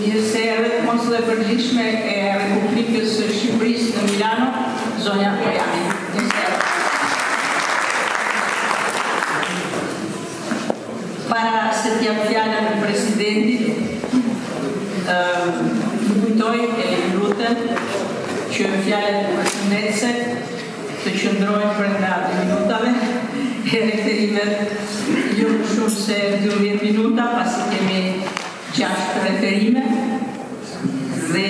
Ministeri Konsule e Përgjithshme e Republikës së Shqipërisë në Milano, zonja Pojani. Para se t'jap fjalën në presidentit, më kujtoj e lutem që fjalët përshëndetëse të qëndrojnë brenda 2 minutave e referimet jo më shumë se 12 minuta, pasi kemi 6 referime dhe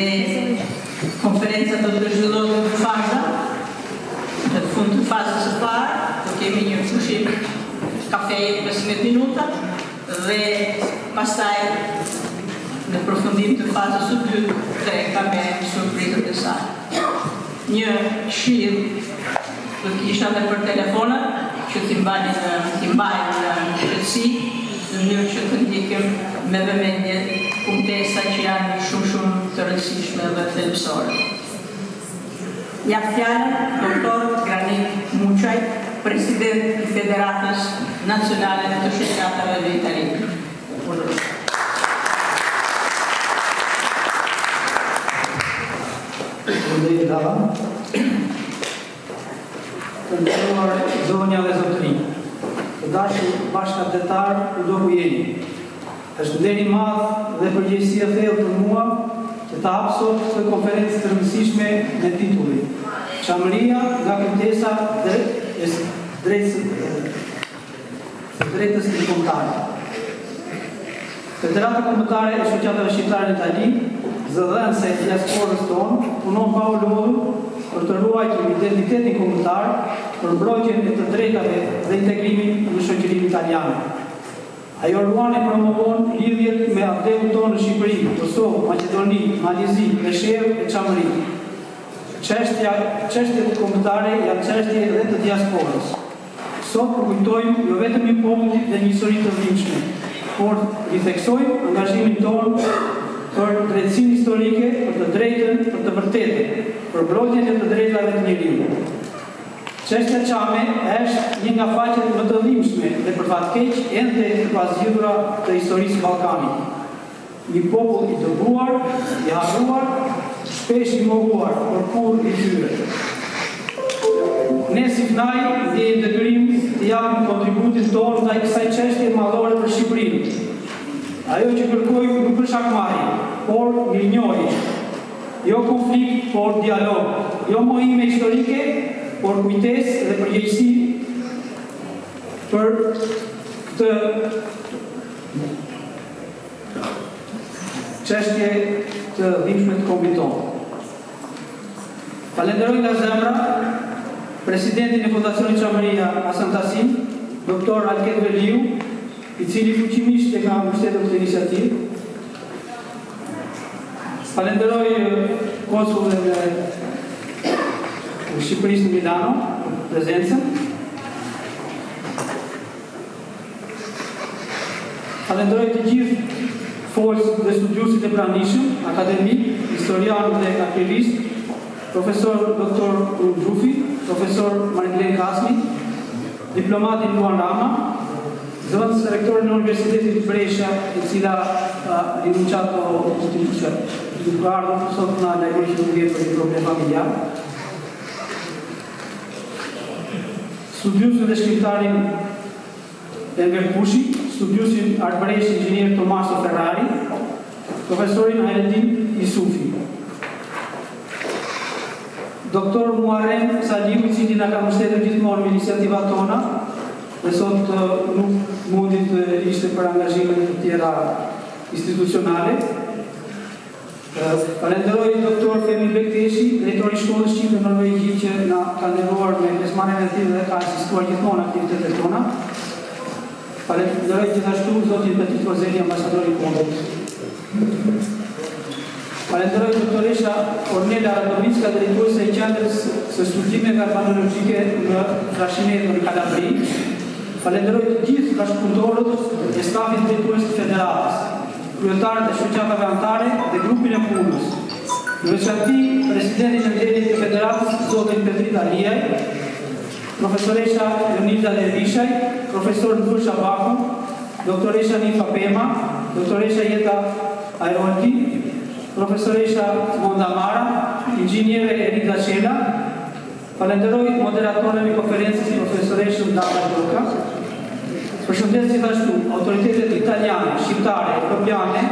konferenca do të zhvillohet në faza. Në fund të fazës së parë do kemi një pushim kafeje 15 minuta dhe pastaj në përfundim të fazës së dytë tre ka me surprizët e saj. Një këshill do kisha dhe për telefonat që t'i mbajnë në qetësi, në mënyrë që të ndikim me vëmendje kumtesa që janë shumë të rëndësishme dhe thelbësore. Jap fjalën doktor Granit Muçaj, president i Federatës Nacionale të Shoqatave dhe Italinë. Të nderuar zonja dhe zotërinj, të dashur bashkëqytetar kudo ku jeni. Është nder i madh dhe përgjegjësi e thellë për mua që të hap sot këtë konferencë të rëndësishme me titullin Çamëria nga kujtesa dhe drejtës ndërkombëtare. Federata Kombëtare e Shoqatave Shqiptare në Itali, zëdhënëse e diasporës tonë, punon pa u lodhur për të ruajtur identitetin kombëtar, për mbrojtjen e të drejtave dhe integrimin në shoqërinë italiane. Ajo ruan e promovon lidhjet me ardhëun tonë në Shqipëri, Kosovë, Maqedoni, Malizi, Peshmerë e Çamëri. Çështjet kombëtare janë çështje edhe të diasporës. Sot përkujtojmë jo vetëm një popull dhe një histori të dhimbshme, por i theksojmë angazhimin tonë për drejtësinë historike, për të drejtën, për të vërtetën, për mbrojtjen e të drejtave të njeriut. Çështja Çame është një nga faqet më të dhimbshme dhe për fat keq ende të pazgjidhura të historisë së Ballkanit. Një popull i dëbuar, i harruar, shpesh i mohuar, por kur i tyre. Ne si FNAI ndjejmë detyrim të japim kontributin tonë ndaj kësaj çështje madhore për Shqipërinë. Ajo që kërkojmë nuk është akmarrje, por mirënjohje. Jo konflikt, por dialog. Jo mohime historike, por kujtesë dhe përgjegjësi për këtë çështje të dhimbshme të kombit tonë. Falenderoj nga zemra presidentin e Fondacionit Çamëria Hasan Tasim, doktor Alket Veliu, i cili fuqimisht e ka mbështetur këtë iniciativë. Falenderoj konsullin e Shqipërisë në Milano për prezencën. Falenderoj të gjithë folës dhe studiusit e pranishëm, akademik, historian dhe aktivist, profesor Dr. Gjufi, profesor Marglen Kasmi, diplomatin Luan Rama, zëvendës rektorin e Universitetit Brescia, e cila rinunciato duke ardhur sot na lajmëroi që nuk vjen për një problem familjar. Studiusin dhe shkrimtarin Enver Pushi, studiusin arbëresh inxhinier Tomaso Ferrari, profesorin Hayreddin Yusufi. Doktor Muharrem Saliu, i cili na ka mbështetur gjithmonë me iniciativat tona, dhe sot nuk mundi të ishte për angazhimet të tjera institucionale. Falenderoj doktor Femi Bekteshi, drejtori i Shkollës Shqipe Norvegji, që na ka ndihmuar me pjesëmarrjen e tij dhe ka asistuar gjithmonë aktivitetet tona. Falenderoj gjithashtu zotin Petit Rozeli, ambasadori i Kondit. Falenderoj doktoresha Ornela Radovicka, drejtuese e Qendrës së Studimeve Arbanologjike në Trashineto në Kalabri. Falenderoj të gjithë bashkëpunëtorët e stafit drejtues të Federatës, kryetarët e shoqatave anëtare dhe grupin e punës. Në veçanti presidentin e mbledhjes të Federatës, zotin Petrita Liaj, profesoresha Leonida Dervishaj, profesor Ndur Shabaku, doktoresha Nifa Pema, doktoresha Jeta Aeronautik, profesoresha Monda Mara, inxhiniere Erika Qela, falenderoj moderatorën e konferencës profesoreshën Dana Turka. Përshëndes gjithashtu autoritetet italiane, shqiptare, europiane,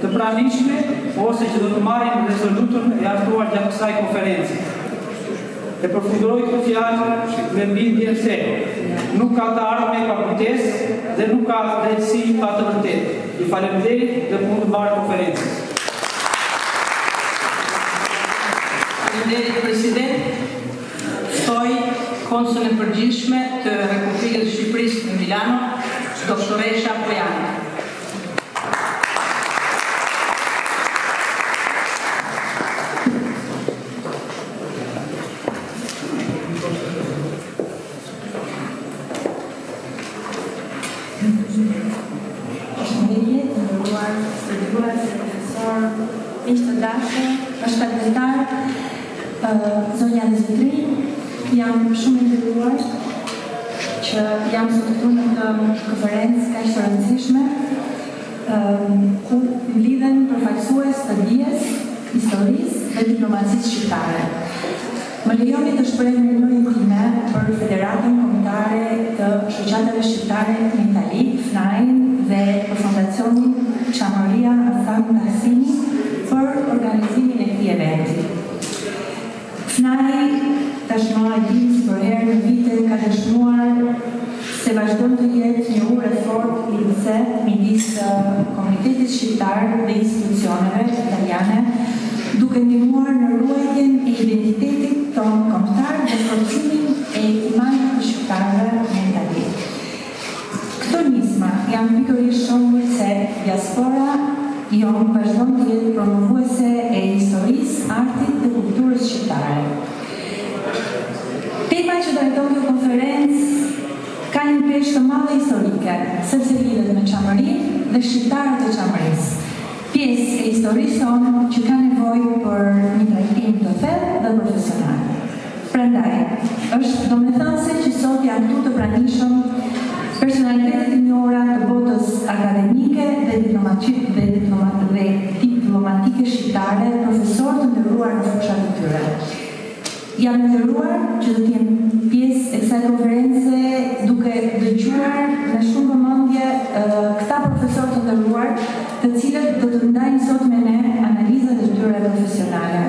të pranishme ose që do të marrin rezolutën e hartuar gjatë kësaj konferencë. E përfundëroj këtë fjalë me bindjen se nuk ka të ardhme pa kujtesë dhe nuk ka drejtësi pa të vërtetë. I falemnderit dhe punë të mbarë konferencës. Faleminderit President. Ftoj konsulin e përgjithshme të Republikës së Shqipërisë në Milano, doktoresha Pojani. Zonja dhe zotëri, jam shumë nderuar që jam sot këtu në këtë konferencë kaq të rëndësishme, ku mblidhen përfaqësues të dijes, historisë dhe diplomacisë shqiptare. Më lejoni të shpreh mirënjohjen time për Federatën Kombëtare të Shoqatave Shqiptare në Itali, FNAI, dhe për Fondacionin Qamaria Hassan Tassini për organizimin e këtij eventi. FNAI tashmë e dimë si për herë në vite ka dëshmuar se vazhdon të jetë një urë e fortë lidhëse midis komunitetit shqiptar dhe institucioneve italiane, duke ndihmuar në ruajtjen e identitetit tonë kombëtar dhe forcimin e imanit të shqiptarëve në Itali. Këto nisma janë pikërisht shembull se diaspora jonë vazhdon të jetë promovuese e historisë, artit dhe kulturës shqiptare. Tema që drejton kjo konferencë ka një peshë të madhe historike, sepse lidhet me Qamërinë dhe shqiptarët e Qamërisë, pjesë e historisë tonë që ka nevojë për një trajtim të thellë dhe profesional. Prandaj, është domethënëse që sot janë këtu të pranishëm personalitetet e njohura të botës akademike dhe diplomatike shqiptare, profesorë të nderuar në fushat e tyre. Jam nderuar që do të jem pjesë e kësaj konference duke dëgjuar me shumë vëmendje këta profesorë të nderuar, të cilët do të ndajnë sot me ne analizat e tyre profesionale.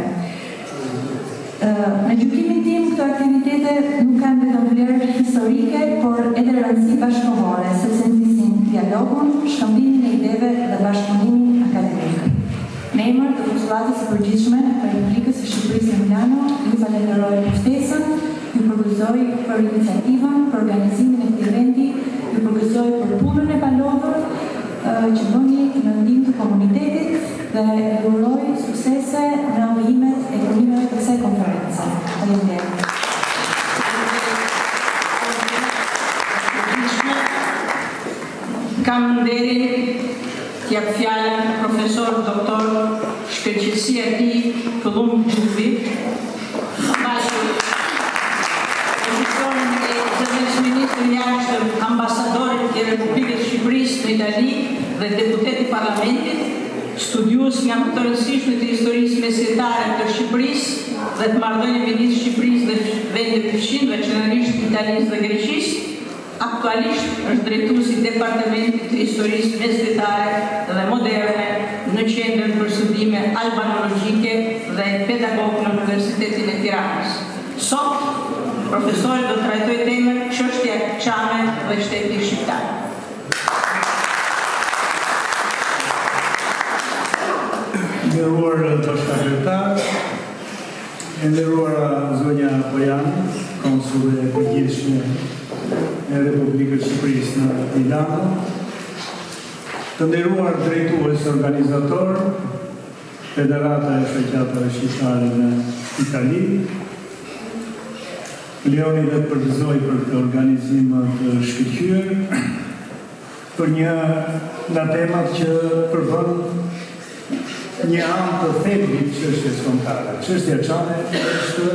Në gjykimin tim, këto aktivitete nuk kanë vetëm vlerë historike, por edhe rëndësi bashkëkohore, sepse ndisin dialogun, shkëmbimin e ideve dhe bashkëpunimin akademik. Në emër të Konsullatës së Përgjithshme të Republikës së Shqipërisë në Milano, ju falenderoj për ftesën, ju përgëzoj për iniciativën, për organizimin e këtij eventi, ju përgëzoj për punën e palodhur që bëni në ndihmë të komunitetit dhe ju uroj suksese në ujimet e punimeve të kësaj konference. Faleminderit. Kam nderin t'jap fjalën profesor doktor shkëlqësia e tij Këllum Gjubi, pasi pozicionin e zëvendës ministri i jashtëm, ambasadorit i Republikës së Shqipërisë në Itali dhe deputet i Parlamentit, studiues nga më të rëndësishme të historisë mesjetare të Shqipërisë dhe të marrëdhënieve midis Shqipërisë dhe vendeve përfshirë, veçanërisht Italisë dhe Greqisë, aktualisht është drejtuesi i Departamentit të Historisë Mesjetare dhe Moderne në Qendrën për Studime Albanologjike dhe pedagog në Universitetin e Tiranës. Sot, profesori do të trajtojë temën çështja e Çame dhe shteti shqiptar. Nderuar bashkëdhëtar, nderuara zonja Pojani, konsull e përgjithshme e Republikës së Shqipërisë në Milano, të nderuar drejtues organizator, Federata e Shoqatave Shqiptare në Itali, lejoni dhe të përgëzoj për këtë organizim të shkëlqyer, për një nga temat që përbën një anë të thelbit çështjes kombëtare. Çështja e Çamit është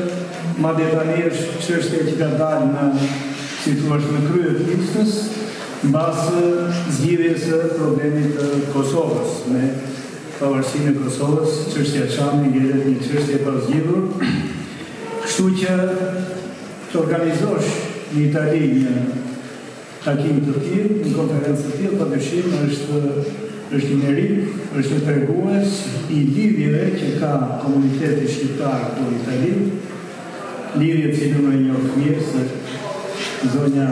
ma detajisht çështja që ka dalë në, si thua, në krye të listës, mbas zgjidhjes së problemit të Kosovës me pavarësinë e Kosovës, çështja Çami ngjelet një çështje e pazgjedhur, kështu që të organizosh në Itali një takim të tillë, një konferencë të tillë, padyshim është i merit, është tregues i lidhjeve që ka komuniteti shqiptar këtu në Itali, lidhje që në një mirë, se zonja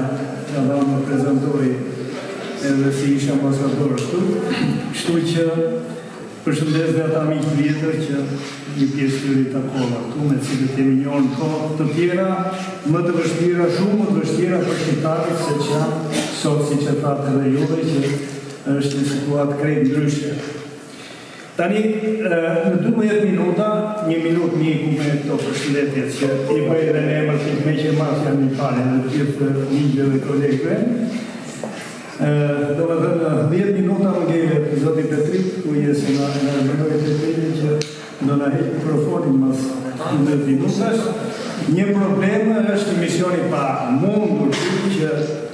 Radha më prezentoi edhe si isha ambasador këtu, kështu që përshëndes dhe ata miq vjetër që një pjesë tyre takova këtu, me cilët kemi njohur kohë të tjera, më të vështira, shumë më të vështira për shqiptarët, se që janë sot, siç e thatë edhe juve, që është një situatë krejt ndryshe. Tani, në 12 minuta, 1 minutë ku me këto përshëndetjet që i bëj dhe në emër që me që mas janë një pare në të gjithë miqve dhe kolegëve. Do më dhe 10 minuta më gejve Zoti Petrit, ku jesë në mënoj Petrit që do në heqë mikrofonin mas 10 minutash. Një problem është misioni pa mundur që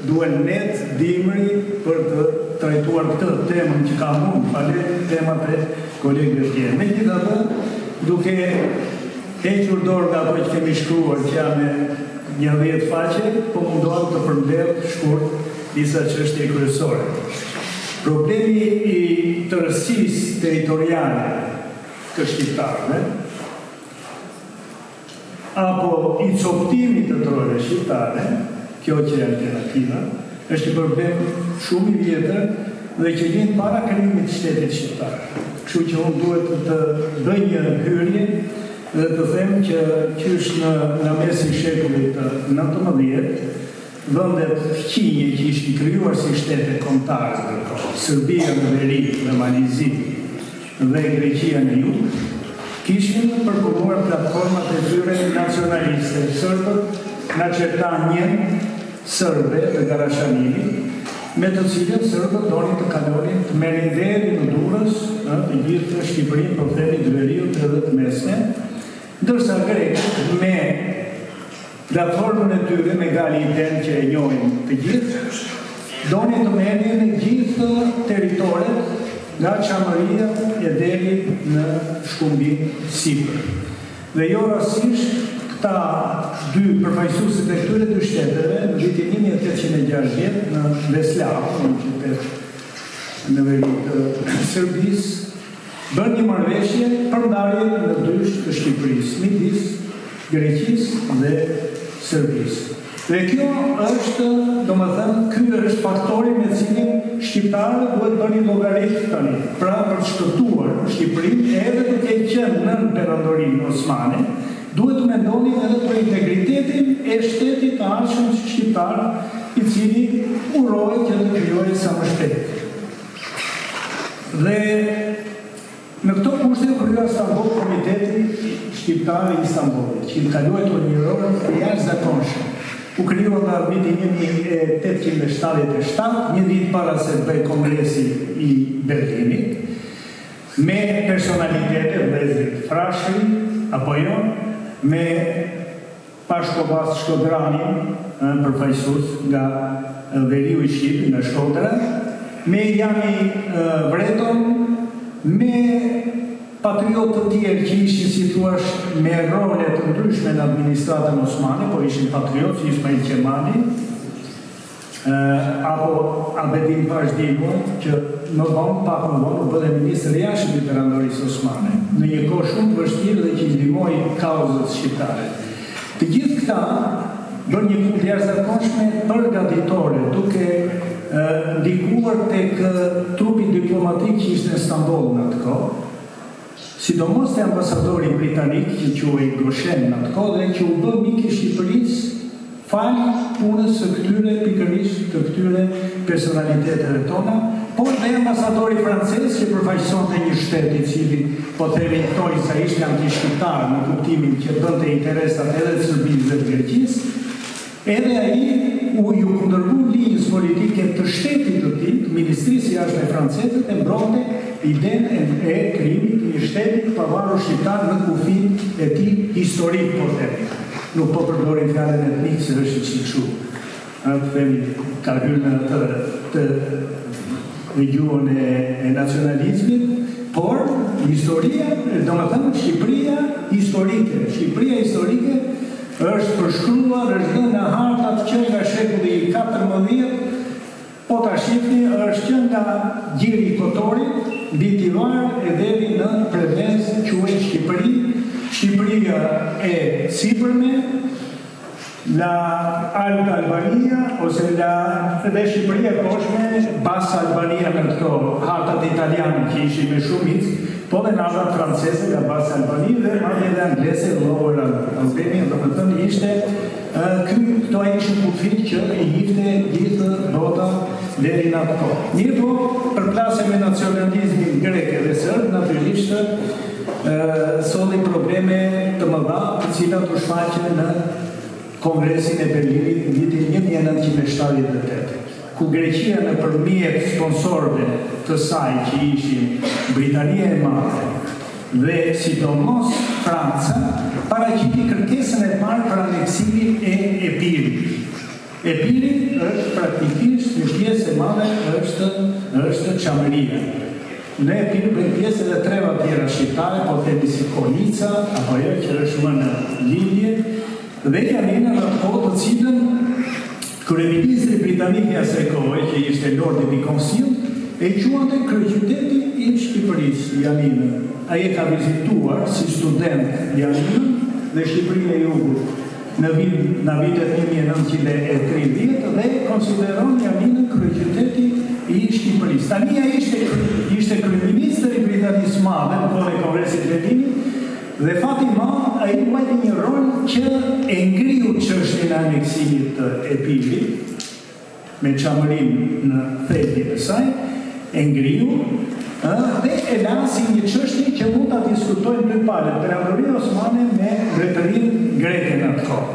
duen net dimri për të trajtuar këtë temën që ka mund, pale temat e kolegëve tjerë. Megjithatë, duke hequr dorë nga ato që kemi shkruar që janë një 10 faqe, po mundohem të përmbledh shkurt disa çështje kryesore. Problemi i tërësisë territoriale të shqiptarëve apo i coptimit të trojave shqiptare, kjo që e alternativa, është një problem shumë i vjetër dhe që vjen para krijimit të shtetit shqiptar. Kështu që unë duhet të bëj një hyrje dhe të them që qysh në mesin e shekullit të 19, vendet fqinje që ishin krijuar si shtete kombëtare ndërkohë, Serbia në veri dhe Malizi dhe Greqia në jug, kishin përpunuar platformat e tyre nacionaliste. Serbët na çertan një sërbe të Garashanini, me të cilët sërbët donin të kalonin të merrin deri në Durrës, të gjithë Shqipërinë, po themi të veriut edhe të mesme, ndërsa grekët me platformën e tyre, me Galiten që e njohin të gjithë, donin të merrin në gjithë territoret nga Çamëria e deri në shkumbin Sipër. Dhe jo rastësisht këta dy përfaqësuesit e këtyre dy shteteve në vitin 1860 në Veslav, në qytet në veri të Serbisë, bën një marrëveshje për ndarjen në dysh të Shqipërisë, midis Greqisë dhe Serbisë. Dhe kjo është, domethënë, ky është faktori me cilin shqiptarët duhet bëni llogarit tani. Pra për të shpëtuar Shqipërinë, edhe duke qenë nën perandorinë osmane, duhet të mendoni edhe për integritetin e shtetit të arshëm shqiptar, i cili urohet që të krijojë sa më shpejt. Dhe në këto kushte kryeja Istanbul Komiteti Shqiptar i Istanbulit, që i kaluaj të një rol të jashtëzakonshëm. U krijua nga viti 1877, një ditë para se bëj kongresi i Berlinit, me personalitete vëllezërit Frashëri, apo jo, me Pashkovas Shkodranin, përfaqësues nga veriu i Shqipërisë, nga Shkodra, me Jani Vreton, me patriotë të tjerë që ishin si thuash me role të ndryshme në administratën osmane, po ishin patriotë, si Ismail Qemali, apo Abedin Pashdino, që më vonë, pak më vonë, u bë ministër i jashtëm i perandorisë osmane, në një kohë shumë të vështirë dhe që i ndihmoi kauzat shqiptare. Të gjithë këta bën një punë të jashtëzakonshme përgatitore, duke ndikuar tek trupi diplomatik që ishte në Istanbul në atë kohë, sidomos te ambasadori britanik që quhej Goshen në atë kohë dhe që u bë mik i Shqipërisë fal punës së këtyre pikërisht të këtyre personaliteteve tona, por dhe ambasadori francez që përfaqësonte një shtet i cili po themi thoi sa ishte anti-shqiptar në kuptimin që bënte interesat edhe të Serbisë dhe të Greqisë, edhe ai u kundërgu linjës politike të shtetit të tij, të Ministrisë së Jashtme franceze, e mbronte idenë e krijimit të një shteti pavarur shqiptar në kufin e tij historik, po themi. Nuk po përdorim fjalën etnik, se është që kështu. Të themi, ka hyrë në atë të gjuhën e nacionalizmit, por historia, do të thënë Shqipëria historike është përshkruar, është dhënë në hartat që nga shekulli 14, po ta shihni është që nga Gjiri i Kotorit, mbi Tivar e deri në Prevez quhet Shqipëri, Shqipëria e sipërme, la Alta Albania ose dhe Shqipëria e poshtme, Bassa Albania në këto hartat italiane që ishin me shumicë, po dhe nata franceze nga Bassa Albania dhe madje dhe angleze Lower Albania, do të thënë ishte këto ishin kufit që e njifte gjithë bota deri në atë kohë. Mirë po, përplasje me nacionalizmin grek dhe serb, natyrisht solli probleme të mëdha, të cilat u shfaqen në Kongresin e Berlinit në vitin 1978, ku Greqia nëpërmjet sponsorëve të saj që ishin Britania e Madhe dhe sidomos Franca, paraqiti kërkesën e parë për aneksimin e Epirit. Epiri është praktikisht një pjesë e madhe është Çamëria. Në Epir bëjnë pjesë edhe treva tjera shqiptare, po themi si Konica, apo ajo që është më në lidhje, dhe janë në atë kohë të cilën kryeministri britanik i asaj kohe, që ishte Lordi Beaconsfield, e quante kryeqyteti i Shqipërisë, Janinën. Ai e ka vizituar si student Janinën dhe Shqipërinë e Jugut në vitet 1930 dhe konsideron Janinën kryeqyteti i Shqipërisë. Tani ai ishte kryeministri i Britanisë Madhe në kohën e Kongresit të Berlinit. Dhe fati i madh, ai luajti një rol që e ngriu çështjen e aneksimit të Epirit me Çamërinë në thelbin e saj, e ngriu dhe e lasi një çështje që mund ta diskutojnë dy palët, Perandoria Osmane me Mbretërinë greke në atë kohë.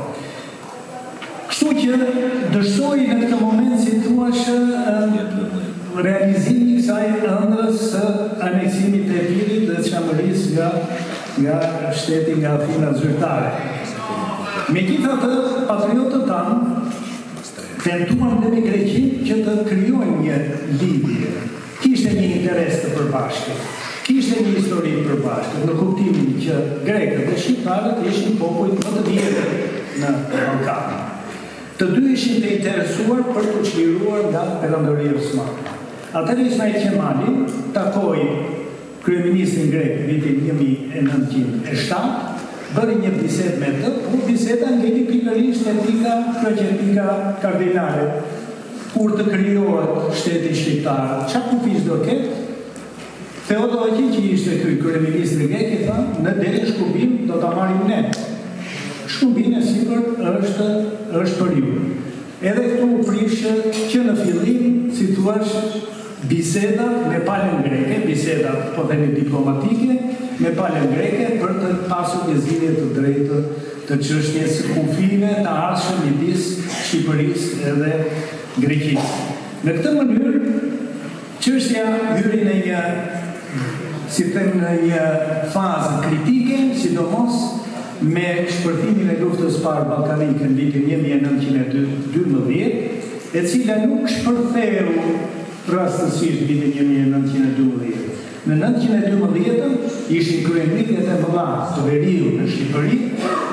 Kështu që dështoi në këtë moment, si thuash, realizimi i kësaj ëndrrës së aneksimit të Epirit dhe Çamërisë nga shteti, nga Athina zyrtare. Megjithatë, patriotët tanë tentuan dhe me Greqinë që të krijojnë një lidhje. Kishte një interes të përbashkët, kishte një histori të përbashkët, në kuptimin që grekët dhe shqiptarët ishin popujt më të vjetër në Ballkan. Të dy ishin të interesuar për të çliruar nga Perandoria Osmane. Atëherë Ismail Qemali takoi kryeministrin grek vitin 1907, bëri një bisedë me të, por biseda ngeli pikërisht etika kardinale. Kur të krijohet shteti shqiptar, çfarë kufish do ketë? Theodori që ishte ky kryeministri grek i tha, në deri shkubim do ta marrim ne. Shkumbin e sipër është për ju. Edhe këtu u prishë që në fillim, si thuash, biseda me palën greke, biseda po themi diplomatike, me palën greke për të pasur një zgjidhje të drejtë të çështjes së kufive të ardhshëm midis Shqipërisë edhe Greqisë. Në këtë mënyrë, çështja hyri në një fazë kritike, sidomos me shpërthimin e luftës parë ballkanike në vitin 1912, e cila nuk shpërtheu rastësisht vitin 1912. Në 1912 ishin kryemritjet e mëdha të veriut në Shqipëri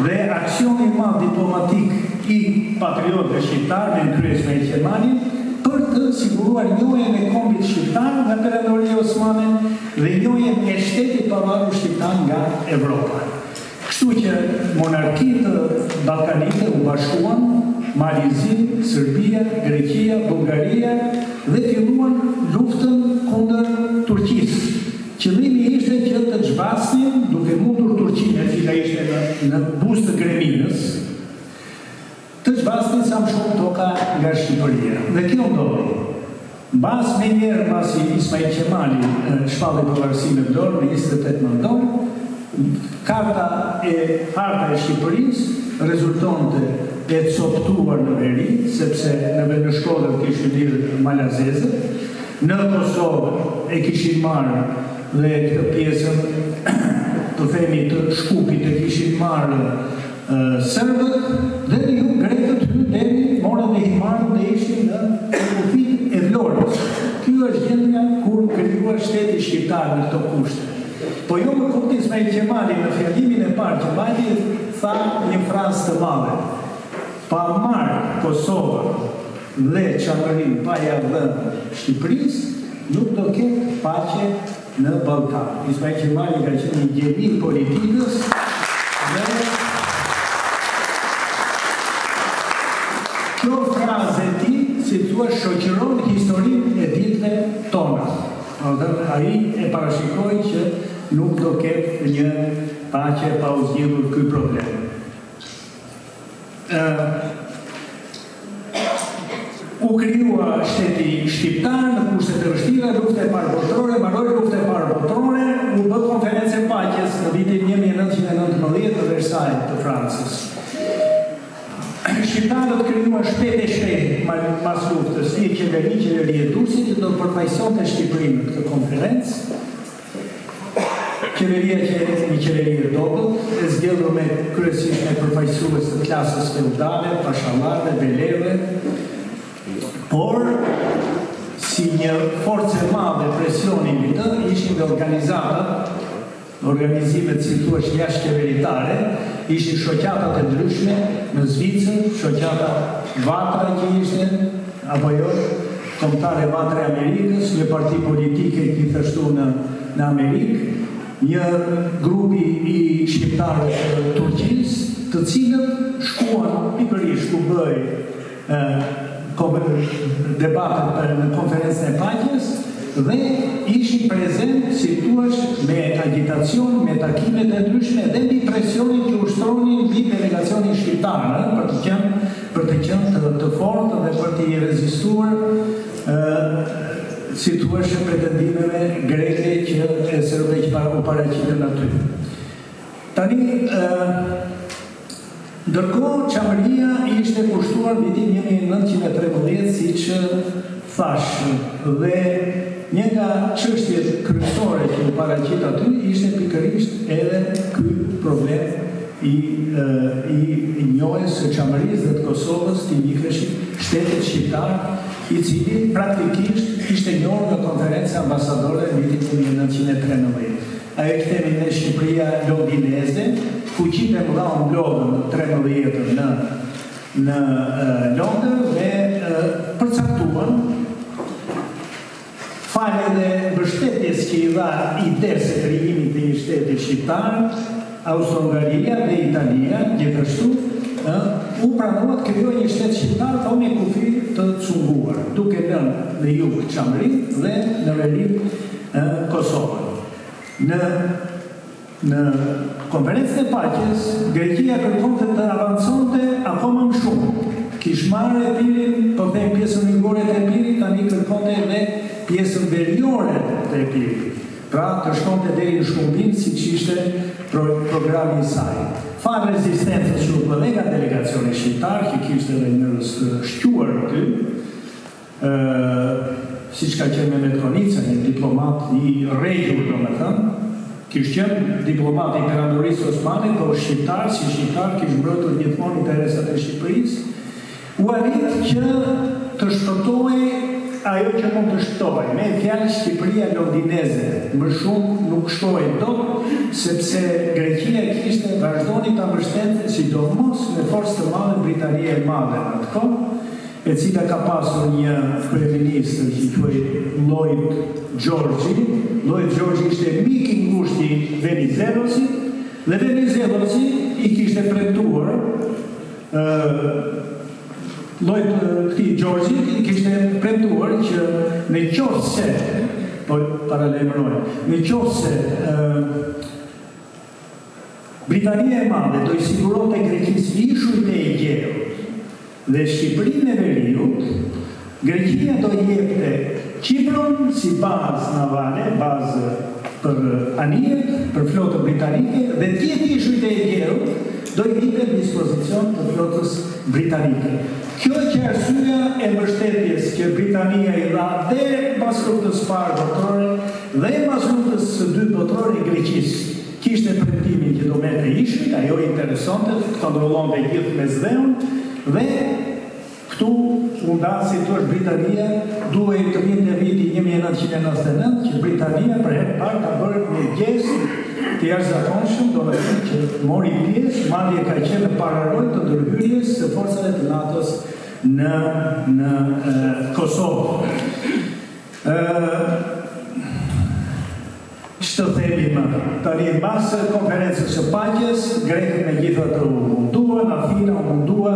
dhe aksioni i madh diplomatik i patriotëve shqiptarë me kryes me Qemalin për të siguruar njohjen e kombit shqiptar nga Perandoria Osmane dhe njohjen e shtetit pavarur shqiptar nga Evropa. Kështu që monarkitë ballkanike u bashkuan, Malizi, Serbia, Greqia, Bullgaria dhe filluan luftën kundër Turqisë. Qëllimi ishte që të zhvasnin, duke mundur Turqinë, e cila ishte në buzë të Greminës, të zhvasnin sa më shumë toka nga Shqipëria. Dhe kjo ndodhi. Mbas me njerë pasi Ismail Qemali shpalli pavarësinë në Vlorë në 28 nëntor, harta e Shqipërisë rezultonte e coptuar në veri, sepse në Shkodër kishin lirë malazezët, në Kosovë e kishin marrë dhe këtë pjesën të themi të Shkupit e kishin marrë serbët dhe në ju grekët hynë morën dhe i marrën dhe ishin në kufit e Vlorës. Kjo është gjendja kur krijuar shteti shqiptar në këto kushte. Po jo më kupti Ismail Qemali në fjalimin e parë që mbajti tha një frazë të madhe. Pa marrë Kosovën dhe Çamërin pa ja dhënë Shqipërisë, nuk do ketë paqe në Ballkan. Ismail Qemali ka qenë një gjeni politikës dhe kjo frazë e tij, si thua, shoqëron historinë e ditëve tona. Ai e parashikoi që nuk do ketë një paqe pa u zgjidhur ky problem. U krijua shteti shqiptar në kushte të vështira, lufta e parë botërore, mbaroi lufta e parë botërore, u bë konferencë e paqes në vitin 1919 në Versailles të Francës. Shqiptarët krijuan shpejt pas luftës një qeveri e Durrësit që do përfaqësonte Shqipërinë në këtë konferencë. Qeveria që një qeveri e dobët, e zgjedhur me kryesisht me përfaqësues të klasës feudale, pashallarëve, beleve, por si një forcë e madhe presioni mbi të ishin dhe organizimet si thua jashtë qeveritare, ishin shoqatat e ndryshme në Zvicër, shoqata Vatra që ishte, apo jo, Kombëtare Vatre Amerikës, një parti politike gjithashtu në Amerikë, një grupi i shqiptarëve të Turqisë, të cilët shkuan pikërisht ku bëj debatët në konferencën e paqes dhe ishin prezent, si thuash, me agitacion, me takimet e ndryshme dhe mbi presionin që ushtronin mbi delegacionin shqiptar për të qenë të fortë dhe për të rezistuar si thuash pretendimeve greke që e serve që u paraqiten aty. Tani ndërkohë Çamëria ishte kushtuar vitin 1913 siç thash dhe një nga çështjet kryesore që u paraqit aty ishte pikërisht edhe ky problem i njohjes së Çamërisë dhe të Kosovës të njiheshin shtetet shqiptar, i cili praktikisht ishte njohur në konferencë ambasadore në vitin 1913. Ajo që themi ne Shqipëria londineze, fuqitë e mëdha u mblodhën në 13 në Londër dhe përcaktuan fal edhe mbështetjes që i dha idesë së krijimit të një shteti shqiptar, Austro-Hungaria dhe Italia, gjithashtu, u pranuat krijoi një shtet shqiptar pa me kufi të cunguar, duke lënë në jug Çamërinë dhe në veriut Kosovën. Në konferencën e paqes, Greqia kërkonte të avanconte akoma më shumë. Kishte marrë Epirin, po them pjesën ligore të Epirit, tani kërkonte edhe pjesën veriore të Epirit. Pra të shkonte deri në shkumbin, siç ishte programi i saj. Fa rezistencë që u bë nga delegacioni shqiptar, që kishte edhe njerëz të shquar aty, siç ka qenë Mehmet Konica, një diplomat i rregull, domethënë, kishte qenë diplomat i Perandorisë Osmane, por shqiptar, si shqiptar, kishte mbrojtur gjithmonë interesat e Shqipërisë, u arrit që të shpëtojë ajo që mund të shtohej. Me fjalë Shqipëria londineze, më shumë nuk shtohej dot, sepse Greqia kishte vazhdoni ta mbështente sidomos me forcë të madhe Britania e Madhe në atë kohë, e cila ka pasur një kryeminist që quhej Lloyd George. Lloyd George ishte mik i ngushtë i Venizelosit dhe Venizelosi i kishte premtuar Lloyd George i kishte premtuar që në qoftë se në qoftë se Britania e Madhe do i siguronte Greqisë ishujt e Egeut dhe Shqipërinë e Veriut, Greqia do i jepte Kipron si bazë navale, bazë për anijet, për flotën britanike, dhe tjetë ishujt e Egeut do i jepte në dispozicion të flotës britanike. Kjo që arsyeja e mbështetjes që Britania i dha dhe pas luftës parë botërore dhe pas luftës së dytë botërore Greqisë. Kishte premtimin që do merrte ishujt, ajo interesonte, kontrollonte gjithë Mesdheun dhe këtu si tu është Britania, duhet të vinë në viti 1999 që Britania për herë parë ka bërë një gestë të jashtëzakonshëm, do të thotë që mori pjesë, madje ka qenë pararoj të ndërhyrjes së forcave të NATO-s në Kosovë. Që të themi më, tani mbas konferencës së paqes, grekët me gjitha të munduan, Afina u mundua,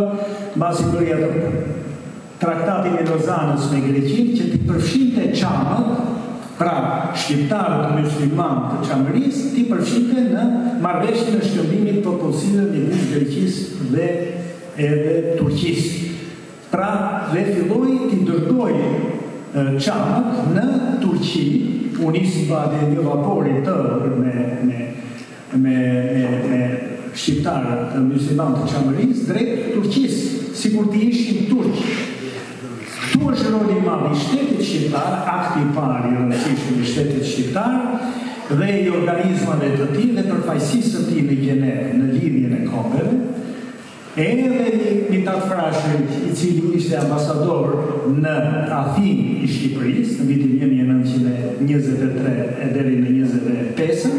mbasi bërja të traktatin e Lozanës me Greqinë, që t'i përfshinte çamët, pra shqiptarët të musliman të çamërisë, t'i përfshinte në marrëveshjen e shkëmbimit popullsive midis Greqisë dhe edhe Turqisë. Pra, dhe filloi t'i dërgoi çamët në Turqi, u nisi badhe një vapori tërë me shqiptarët të musliman të çamërisë drejt Turqisë, sikur t'i ishin turq. Këtu është roli i madh i shtetit shqiptar, akti i parë i rëndësishëm i shtetit shqiptar dhe i organizmave të tij dhe përfaqësisë së tij në Gjenevë në lidhjen e kombeve. Edhe një Frashëri, i cili ishte ambasador në Athinë i Shqipërisë në vitin 1923 e deri në 25,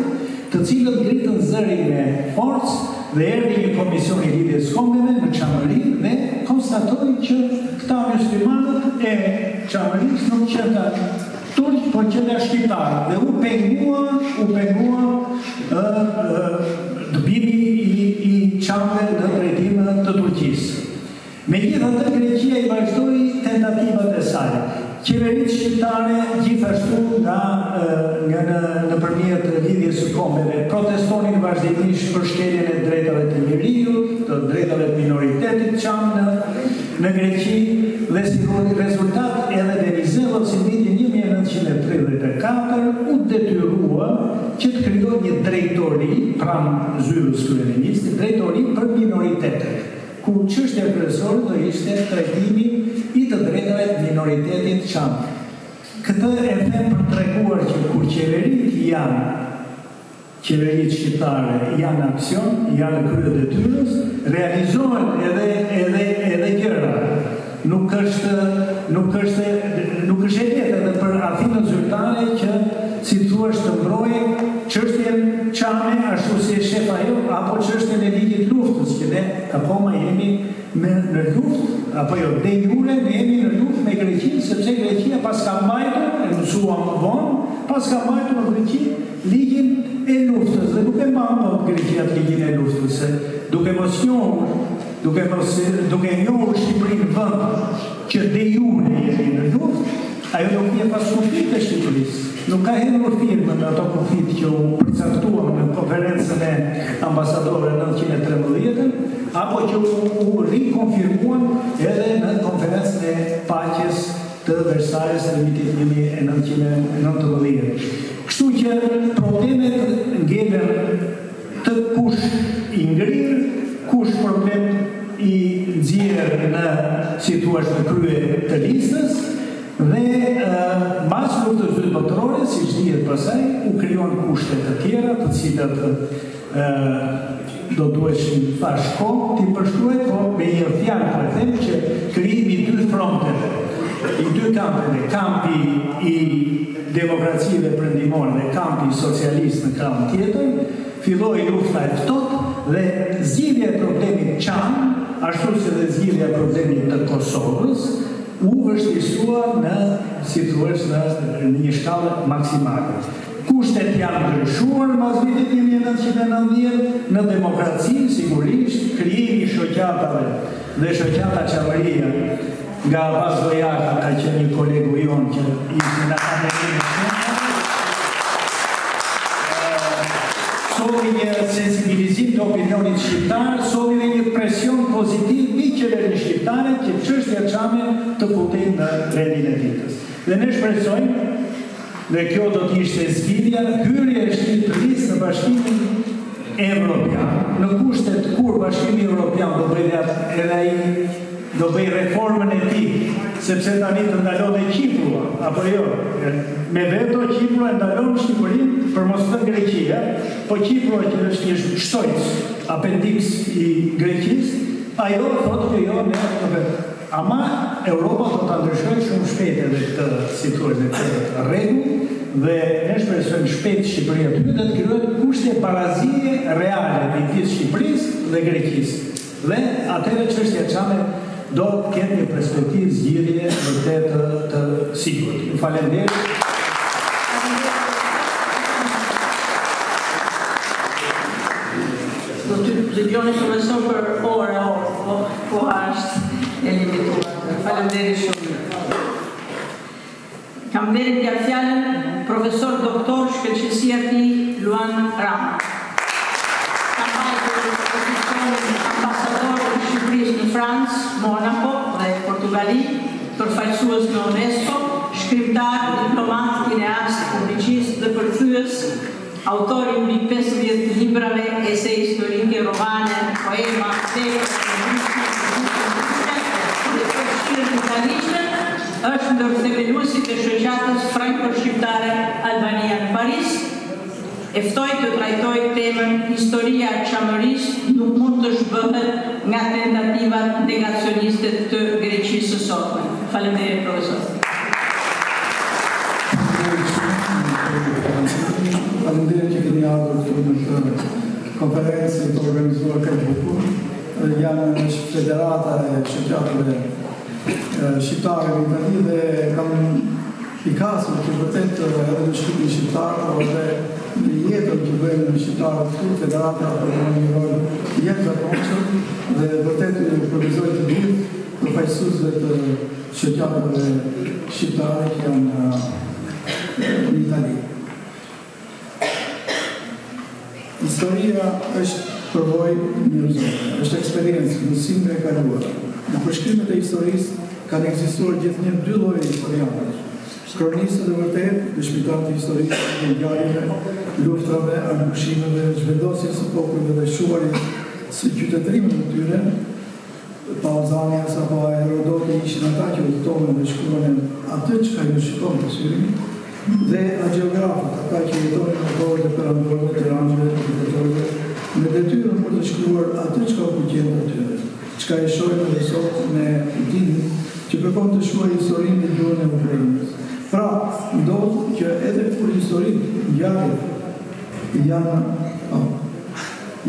të cilët ngritën zërin me forcë dhe erdhi një komision i lidhjes kombeve në Çamëri dhe konstatoi që këta muslimanët e Çamërisë nuk qënda turq, por qënda shqiptarë dhe u pengua dëbimi i çamëve në drejtim të Turqisë. Megjithatë, Greqia i vazhdoi tentativat e saj. Qeveritë shqiptare gjithashtu nëpërmjet lidhjes së kombeve protestonin vazhdimisht për shkeljen e drejtave të njeriut, të drejtave të minoritetit çam në Greqi dhe si rezultat edhe Venizelos në vitin 1934 u detyrua që të krijojë një drejtori pranë zyrës kryeministit, drejtori për minoritetet, ku çështja kryesore do ishte trajtimi i të drejtave të minoritetit çam. Këtë e them për treguar që kur qeveritë shqiptare janë aksion, janë krye detyrës, realizohen edhe gjëra. Nuk është e lehtë edhe për Athinën zyrtare që si thua të mbrojë çështjen çame ashtu si e shef ajo, apo çështjen e ligjit luftës, që ne akoma jemi në luftë, apo jo, de jure ne jemi në luftë me Greqinë, sepse Greqia pas ka mbajtur, e mësuam vonë, pas ka mbajtur në Greqi ligjin e luftës, dhe nuk e mban Greqia ligjin e luftës, duke njohur Shqipërinë vend që de jure jemi në luftë, ajo nuk je pas konflikt e Shqipërisë. Nuk ka hedhur firmën në ato konflikt që u përcaktuan në konferencën e ambasadorëve 1913, apo që u rikonfirmuan edhe në konferencën e paqes të Versailles në vitin 1919. Kështu që problemet ngelen të kush i ngrirë, kush problem i nxjerr në situatë në krye të listës, dhe mbas luftës dytë botërore, siç dihet pasaj, u krijuan kushte të tjera, të cilat do duheshin thash kohë ti përshkruaj, po me një fjalë po them që krijimi i dy fronteve, i dy kampeve, kampi i demokracive perëndimore dhe kampi socialist në krahun tjetër, filloi lufta e ftohtë dhe zgjidhja e problemit çam, ashtu si dhe zgjidhja e problemit të Kosovës, u vështirësua në një shkallë maksimale. Kushtet janë ndryshuar mbas vitit 1990 në demokraci, sigurisht, krijimi i shoqatave dhe shoqata Çavëria nga Abbas Dojaka ka qenë një kolegu jon që ishte në akademinë. Solli një sensibilizim të opinionit shqiptar, solli dhe një presion pozitiv i qeverinë shqiptare që çështja çame të futej në rendin e ditës. Dhe ne shpresojmë, dhe kjo do të ishte zgjidhja, hyrja e Shqipërisë në Bashkimin Evropian, në kushtet kur Bashkimi Evropian do bëj reformën e tij, sepse tani të ndalon e Kipru, apo jo, me veto Kipru e ndalon Shqipërinë për mos thënë Greqia, po Kipru që është një shtojc, appendix i Greqisë, ajo thotë që jo, Ama Europa do ta ndryshojë shumë shpejt edhe këtë situacion, këtë rregull, dhe ne shpresojmë shpejt Shqipëria aty do të krijohet kushte parazie reale midis Shqipërisë dhe Greqisë. Dhe atëherë çështja e Çamit do të ketë një perspektivë zgjidhje vërtet të sigurt. Ju falenderoj. Do të dëgjoni profesor për orë, po është e limituar. Faleminderit shumë. Kam nderin t'ja fjalën profesor doktor shkëlqësia e tij Luan Rama. Ka pasur pozicionin ambasador i Shqipërisë në Francë, Monaco dhe Portugali, përfaqësues në UNESCO, shkrimtar, diplomat, kineast, publicist dhe përkthyes, autor i mbi 50 librave, ese historike, romane, poema, është ndër themeluesit e shoqatës franko-shqiptare Albania në Paris. E ftoj të trajtoj temën historia e Çamërisë nuk mund të shbëhet nga tentativat negacioniste të Greqisë së sotme. Faleminderit profesor. Faleminderit që keni ardhur këtu në këtë konferencë të organizuar këtë bukur. Janë federata e shoqatave shqiptare në Itali dhe kam pikasur që vërtet edhe në shkripin shqiptar, por edhe në jetën që bëjmë në shqiptarë këtu, federata përmën një rol jetë të ponqër dhe vërtet në provizoj të gjithë përfaqësuesve të shoqatave shqiptare që janë në Itali. Historia është përvojë njerëzore, është eksperiencë, mësim dhe e kaluar. Në përshkrimet e historisë kanë ekzistuar gjithnjë dy lloje historianësh. Kronistët e vërtetë, dëshmitarët e historisë, dhe ngjarjeve, luftave, armëkshimeve, zhvendosjes së popujve dhe shuarjes së qytetërimit të tyre, Pausanias apo Herodoti ishin ata që udhëtohen dhe shkruanin atë çka ju shikon të syrin, dhe agjeografët, ata që jetonin në kohët e perandorëve, tiranëve, diktatorëve, me detyrën për të shkruar atë çka u pëlqen atyre. Çka e shohim edhe sot me Putinin, që kërkon të shkruajë historinë në gjuhën e Ukrainës. Pra, ndodh që edhe kur historinë ngjarjet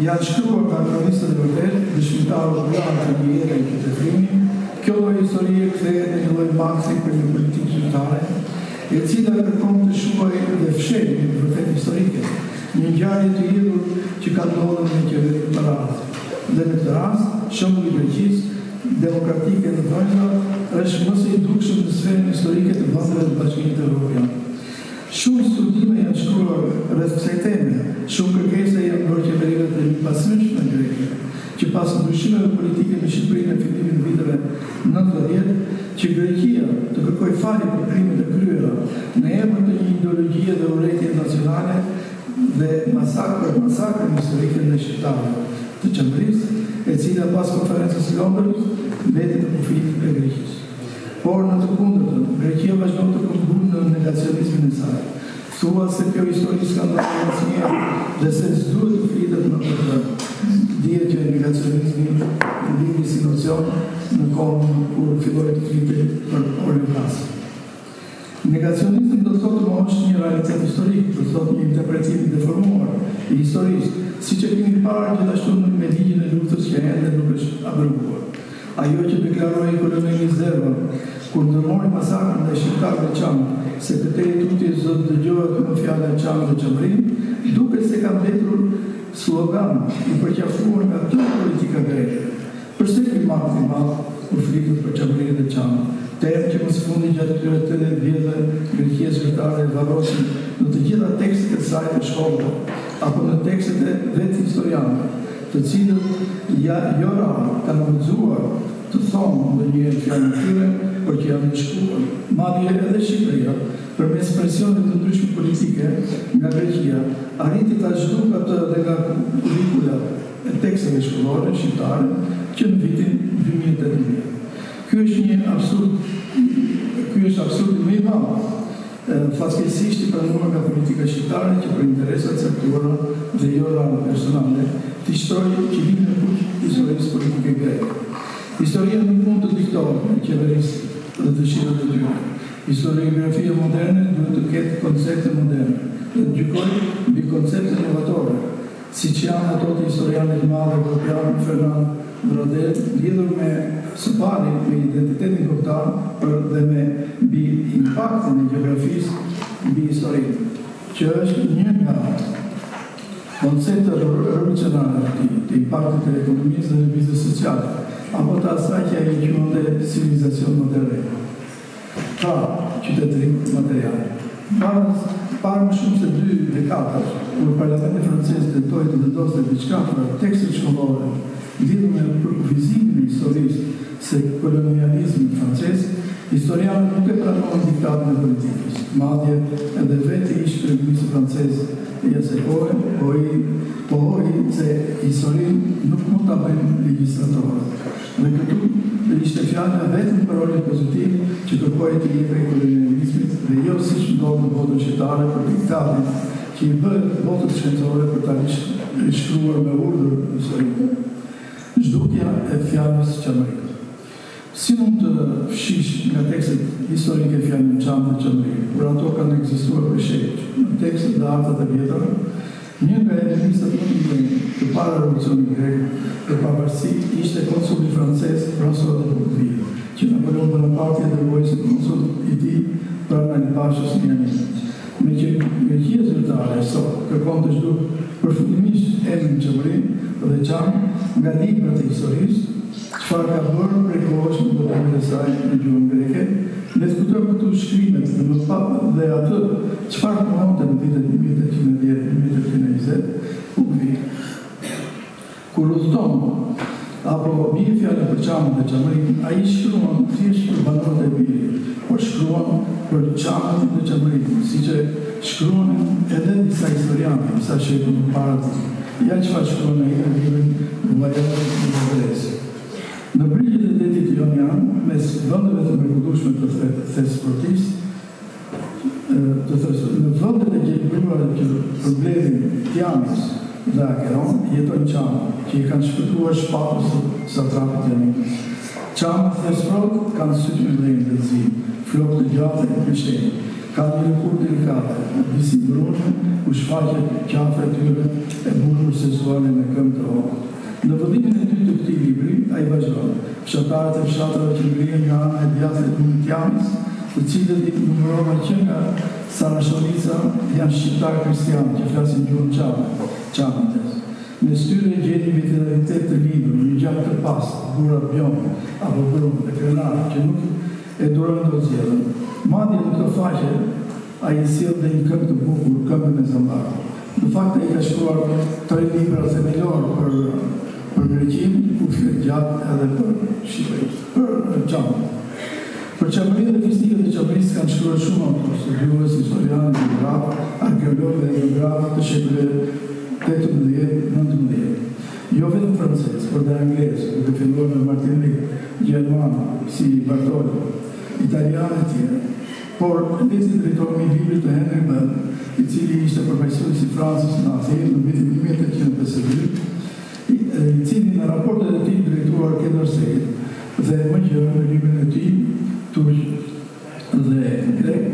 janë shkruar nga kronistët e vërtetë, dëshmitarë zhvilluar të një jetë e qytetërimit, kjo lloj historie kthehet në një lloj maksi për një politikë qytetare, e cila kërkon të shuajë dhe fshehë një vërtetë historike, një ngjarje të lidhur që ka ndodhur në qeverinë të radhës. Dhe në këtë rast, shembulli i Greqisë demokratike në Vajza është më së i dukshëm në sferën historike të vendeve të Bashkimit Evropian. Shumë studime janë shkruar rreth kësaj teme, shumë kërkesa janë bërë qeverive të pasmëshme greke, që pas ndryshimeve politike në Shqipëri në fillimin e viteve 90, që Greqia të kërkojë falje për krimet e kryera në emër të një ideologjie dhe urrëtie nacionale dhe masakrën historike në shqiptarëve të Çamërisë, e cila pas konferencës së Londrës mbeti në kufit e Greqisë. Por në të kundërtën, Greqia vazhdon të këmbëjë në negacionizmin e saj. Thua se kjo histori s'ka ndodhur asnjëherë dhe se s'duhet të flitet në këtë. Dihet që negacionizmi lindi si nocion në kohën kur filloi të flitet për Olimpas. Negacionizmi do të thotë më është një realitet historik, do të thotë një interpretim i deformuar i historisë, siç e kemi parë gjithashtu me ligjin e luftës që ende nuk është abroguar. Ajo që deklaroi koloneli Zerva, kur ndërmori masakrën ndaj shqiptarëve të Çamit, sekretari tuti zot dëgjohet më fjala e Çamit dhe Çamërin, duket se ka mbetur slogan i përqafuar nga tërë politika greke. Përse ky makt i madh kur flitet për Çamërin dhe Çamin? Temë që mësë fundi gjatë këtyre 80 vjetëve Greqia zyrtare varrosin në të gjitha tekstet e saj të shkollëve, apo në tekstet e vetë historianëve, të cilët jo rarë kanë guxuar të thonë në një fjalë të tyre, por që janë shkruar. Madje edhe Shqipëria, përmes presionit të ndryshme politike nga Greqia, arriti ta zhduk atë dhe nga kurrikula e teksteve shkollore shqiptare që në vitin 2018. Ky është absurd më i madh, fatkeqësisht i pranuar nga politika shqiptare që për interesat caktuara dhe jo rrallë personale, të shtrojë qilimin e historisë politike greke. Historia nuk mund të diktohet në qeverisë dhe dëshirat e tyre. Historiografia moderne duhet të ketë koncepte moderne dhe të gjykojë mbi koncepte inovatore, siç janë ato të historianit të madh evropian Fernand Braudel, lidhur me së pari me identitetin kombëtar dhe me mbi impaktin e gjeografisë mbi historinë, që është një nga konceptet revolucionare të impaktit të ekonomisë dhe lëvizjes sociale, apo të asaj që ai quante civilizacion moderne. Pra, qytetërim material. Para më shumë se 2 dekadash, kur Parlamenti francez tentoi të vendoste diçka për tekstet shkollore lidhur me përkufizimin e historisë së kolonializmit francez, historianët nuk e pranonin diktatin e politikës. Madje edhe vetë ish kryeministri francez Jacques pohoi se historinë nuk mund ta bëjnë legjislatorët. Dhe këtu ishte fjala vetëm për rolin pozitiv që kërkoi të jepej kolonializmit dhe jo siç ndodh në botën shqiptare për diktatin që i bë botën shkencore për ta shkruar me urdhër historinë. Zhdukja e fjalës Çamrik. Si mund të fshish nga tekstet historike fjalën Çam dhe Çamrik, por ato kanë ekzistuar për shekujsh. Në tekstet dhe artat e vjetra, një nga elementat më të mëdhenj të para revolucionit grek dhe pavarësi ishte konsulli francez François de Bougainville, që Napoleon Bonaparte dërgoi si konsul i tij pranë Pashës në Janin. Me qenë zyrtare sot kërkon të zhduk përfundimisht emrin Çamrik dhe Çam nga librat e historisë, çfarë ka bërë prej kohësh në botën e saj në gjuhën greke, le të diskutojmë këtu shkrimet dhe më pak dhe atë çfarë punon në vitet 1810-1820, kur udhëton apo bie fjala për Çamën dhe Çamrin, ai shkruan thjesht për banorët e Birit, por shkruan për Çamën dhe Çamrin, siç e shkruan edhe disa historianë, disa shekuj më parë. Ja çfarë shkruan ai në librin Variantë në Gresë. Në brigjet e detit Jonian, mes vendeve të mrekullueshme të thesportisë, në vendet e gjelbruara të problemin Tianis dhe Acheron, jeton Çam, që i kanë shpëtuar shpatës satrapët Janinës. Çam dhe Thesprot kanë sy të mëdhenj dhe zi, flokë të gjata e Prishtinë, kanë një lëkurë delikate, disi brune, ku shfaqet qafa e tyre e bukur seksuale me këmbë të hollë. Në vëllimin e ty të këtij libri, ai vazhdon. Fshatarët e fshatrave që ngrihen nga ana e djathtë e Tunit Tianis, të cilët i numërohen që nga Sarashorica janë shqiptarë kristianë që flasin gjuhën çamites. Në styre gjeni vitalitet të libër, një gjak të pastë, bura bjon, apo brumë dhe krenar, që nuk e durojnë do zjedhën. Madje në këtë faqe, ai sjell dhe një këmbë të bukur, këmbën e Zambarë. Në fakt ai ka shkruar 3 libra themelor për Greqinë, ku flet gjatë edhe për Shqipërinë, për Çamën. Për Çamërinë dhe fisnikët e Çamërisë kanë shkruar shumë autorë, studiues, historianë, geografë, arkeologë dhe geografë të shekullit 18-19. Jo vetëm francez, por dhe anglezë, duke filluar me Martin Lee, gjermanë, si Bartolo, italianë e tjerë. Por lezi drejtori i librit të Henry Bell, i cili ishte përfaqësues i Francës në Athenë në vitin 1852, i cili në raportet e tij drejtuar ke D'Orsay dhe më gjërë në librin e tij turq dhe grek,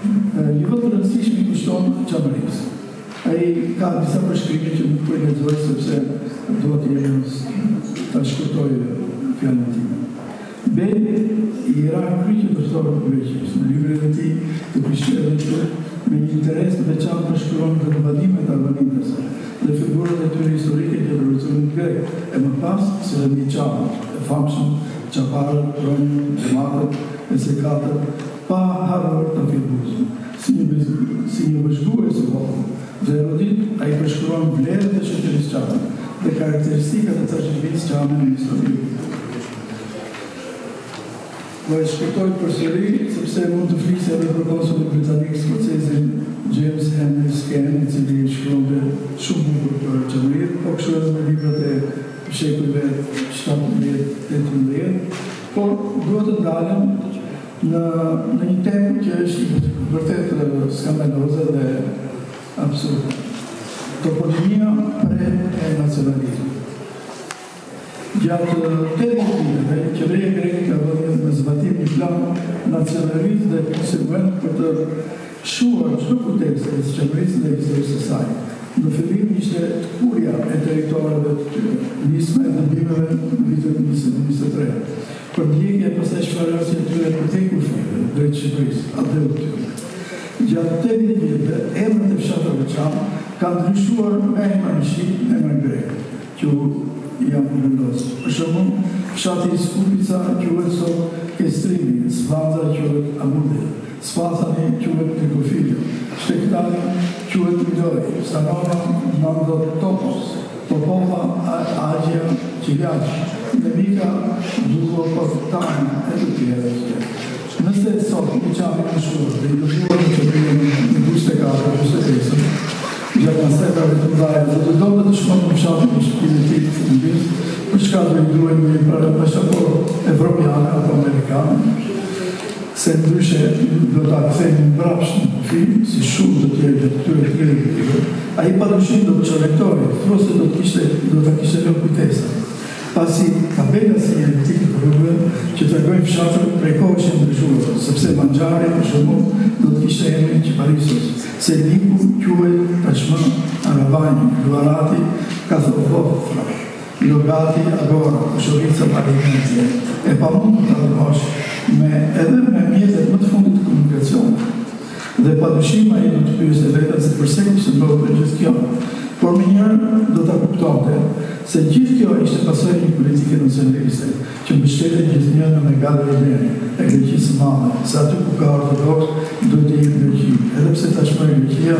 një vend të rëndësishëm i kushton Çamërisë. Ai ka disa përshkrime që nuk po i lexoj sepse duhet të jemi ta shkurtoj fjalën time. Beli i era kryqë të shtorë të Greqisë, në librin e tij të Prishtinës, me një interes të veçantë përshkruan të vadimet arbanitës dhe figurat e tyre historike të revolucionit grek, e më pas se dhe një Çam, e famshëm, çaparët, ronjët, dematët, e sekatët, pa harruar të filbuzën. Si një vëzhgues i vogël, dhe erudit ai përshkruan vlerët e shoqërisë çame dhe karakteristikat e trashëgimisë çame në histori. Do e shkëtoj përsëri, sepse mund të flisë edhe për konsulin britanik skocezin James Henry Scan, i cili shkruante shumë bukur për Çamërinë, po kështu edhe në librat e shekullit 17-18, por duhet të dalëm në një temë që është vërtet skandaloze dhe absurde. Toponimia pre e nacionalizmit. Gjatë 80 viteve, qeveria greke ka vënë në zbatim një plan nacionalist dhe konsekvent për të shuar çdo kujtesë së qeverisë dhe historisë së saj. Në fillim ishte kurja e territoreve të tyre, nisma e dëbimeve në vitin 1923. Për ndjekje e pastaj shfarësja e tyre për te kufire, drejt Shqipërisë, atë dhe tyre. Gjatë 80 viteve, emrat e fshatëve veçanë kanë ndryshuar nga emra në shqip në emra grek, që janë vendosur. Për shembull, fshati i Skupica quhet sot Kestrimi, Sfanza quhet Amudi, Spasani quhet Nikofilio, Shtektari quhet Midori, Sanova Mando Topos, Popova Agia Qiljaç, Nemika Duko Kortana, e të tjera. Nëse sot një qapi në shurë dhe i dëshuar në qëpërën në 24, 25, gjatë në stepave të mdhaja, dhe të do të shkon në fshatë në shqipinë e tijtë të nëbis, për shka të vendruajnë një pashapor evropiane apo amerikanë, se ndryshe do të akthejnë në brapsh në film, si shumë të tjerë dhe të tyre të tjerë, a i padushim do të qërektori, throste do të kishte lënë kujtesa. Pasi tabela si një etikë të rrugëve që të regojnë fshatër prej kohë që ndryshuar, sepse Manxari, për shembull, do të kishte emrin Qiparisos, se Liku quhet tashmë Arabani, Luarati, Kazovofra, Logati, Agora, Kushovica, Parimenti, e pa mund të adhosh edhe me mjetet më të fundit të komunikacionit. Dhe padyshim ai do të pyeste vetën se përse kishte ndodhur për gjithë kjo. Por më njërë do të kuptonte se gjithë kjo ishte pasojë një politike nacionaliste që mbështete gjithnjë në megatë e Greqisë së Madhe, se aty ku ka ortodoks duhet të jetë Greqi, edhe pse tashmë Greqia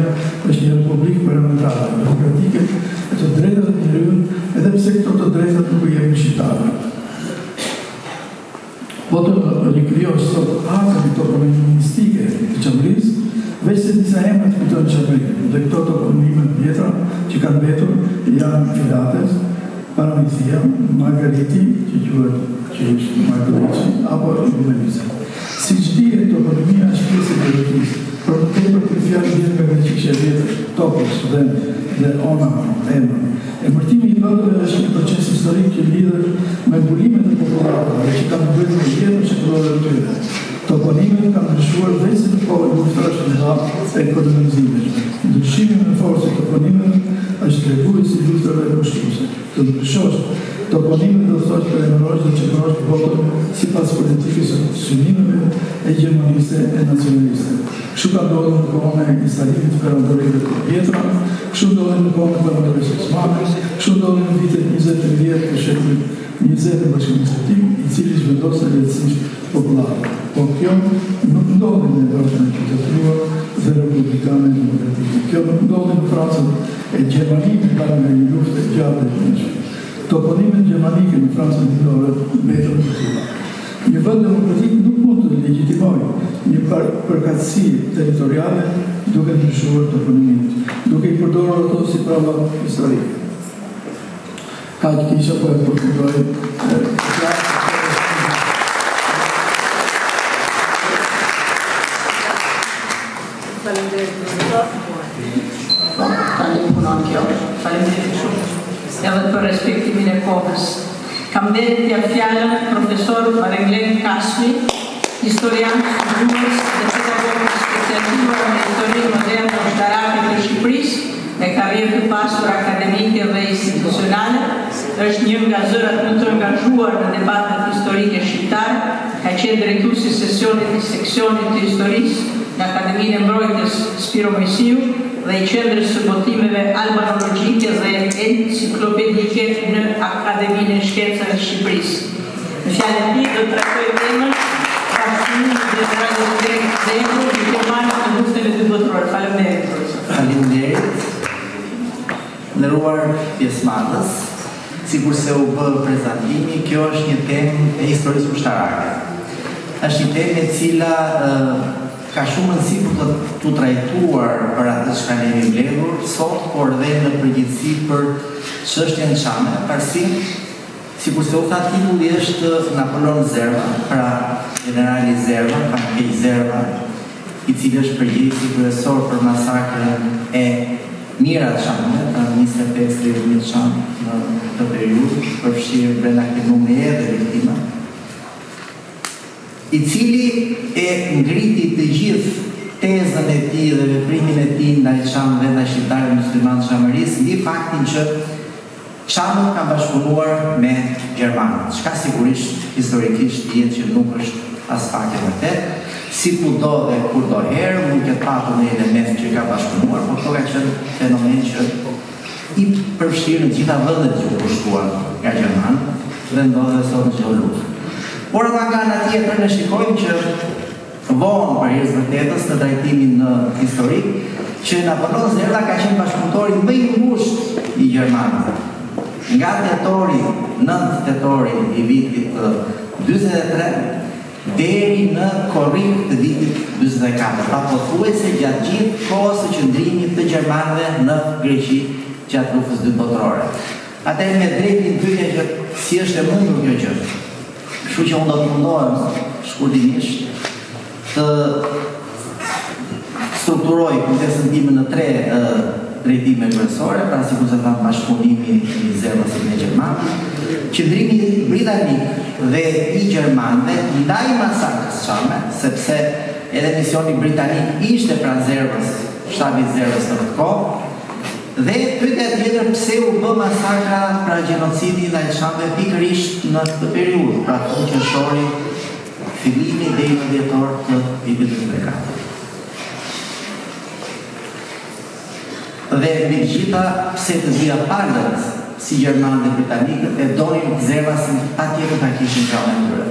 është një republikë parlamentare, demokratike e të drejtat e njeriut, edhe pse këto të drejtat nuk jemi shqiptare. Po të rikrijosh sot akën e toponimistike të qeverisë, veç se disa emra të kujtojnë qeverinë, dhe këto toponimet vjetra që kanë mbetur janë Filates, Paramithia, Margariti, që quhet Margariti, apo Iumelisa. Siç dihet, toponimia është pjesë e Greqisë, por më tepër ky fjalë vjen nga greqishtja e vjetër, topos, dhe ona, emra. Emërtimi i vendeve është një proces historik që lidhet me mbullimet e popullatave që kanë bërë në jetën shtetërore të tyre. Toponimet kanë ndryshuar veç në kohën luftrash të mëdha e kolonizimit. Ndryshimi me forcë të toponimeve është tregues i luftrave kushtuese. Të ndryshosh toponimet do të thotë të emërosh dhe qëndrosh votën sipas politikës së synimeve hegemoniste e nacionaliste. Kështu ka ndodhur në kohën e instalimit të perandorive të vjetra, kështu ndodhi në kohën e perandorive osmane, kështu ndodhi në vitet 20-30 të shekullit 20 të bashkimit tim, i cili zhvendosë lehtësisht popullare. Po kjo nuk ndodhi në Evropën e qytetëruar dhe republikane demokratike. Kjo nuk ndodhi në Francën e Gjermanisë para nga një lufte gjatë dhe të toponimet gjermanike në Francën Dindore mbetën të tilla. Një vend demokratik nuk mund të legjitimojë një përkatësi territoriale duke ndryshuar toponimin, duke i përdorur ato si prova historike. Kaq kisha po e përfundoj. Tani punon kjo, faleminderit shumë. Edhe për respektimin e kohës. Kam bërë tja fjallën profesor Marenglen Kasmi, historian, studjues dhe pedagog specializuar në historinë moderne ushtarake të Shqipërisë, me karrierë të pasur akademike dhe institucionale, është një nga zërat më të angazhuar në debatet historike shqiptare, ka qenë drejtuesi sesionit të seksionit të historisë në Akademinë e Mbrojtjes Spiro Mojsiu dhe i qendrës së botimeve albanologjike dhe enciklopedike në Akademinë e Shkencave të Shqipërisë. Në fjalën e tij do të trajtoj temën bashkëpunimit drejtorat dhe duke marrë në luftën e dytë botërore. Faleminderit, profesor. Faleminderit. Nderuar pjesëmarrës, sikurse u bë prezantimi, kjo është një temë e historisë ushtarake. Është një temë e cila ka shumë rëndësi për të trajtuar për atë që ne kemi mbledhur sot, por edhe në përgjithësi për çështjen çame, parësi, sikurse u tha titulli është Napoleon Zerva, pra generali Zerva, Pankej Zerva, i cili është përgjegjësi kryesor për masakrën e Mirat Çame, 25-30 çam në këtë periudhë, përfshirë brenda këtij numri edhe viktima, i cili e ngriti të gjithë tezën e tij dhe veprimin e tij ndaj çamëve ndaj shqiptarëve musliman të Çamërisë mbi faktin që çamët kanë bashkëpunuar me gjermanët, çka sigurisht historikisht dihet që nuk është as pak e vërtet, si kudo dhe kurdoherë mund të patur një element që ka bashkëpunuar, por këto ka qenë fenomen që i përfshirë në gjitha vendet që u pushtuan nga gjermanët dhe ndodhet sot në çdo luftë. Por edhe nga ana tjetër ne shikojmë që vonë për hir të vërtetës në trajtimin historik që Napoleon Zerla ka qenë bashkëpunëtori më i ngushtë i gjermanëve. Nga tetori, 9 tetori i vitit 43 deri në korrik të vitit 44, pa pothuajse gjatë gjithë kohës së qëndrimit të gjermanëve në Greqi gjatë luftës dytë botërore. Atëherë me drejtin pyetja që si është e mundur kjo gjë. Kështu që unë do të mundohem shkurtimisht të strukturoj kontekstin tim në 3 drejtime kryesore, pra sikur se thamë bashkëpunimi i zervës me gjermanët, qëndrimi britanik dhe i gjermanëve ndaj masakrës çame, sepse edhe misioni britanik ishte pranë zervës, shtabi i zervës në këtë kohë, dhe pyetja tjetër pse u bë masakra pra gjenocidi ndaj çamëve pikërisht në këtë periudhë, pra qershori, fillimi deri në dhjetor të vitit 44. Dhe mbi gjitha pse të dyja palët si gjermanë dhe britanikët e donin Zervasin patjetër ta kishin krahun e tyre.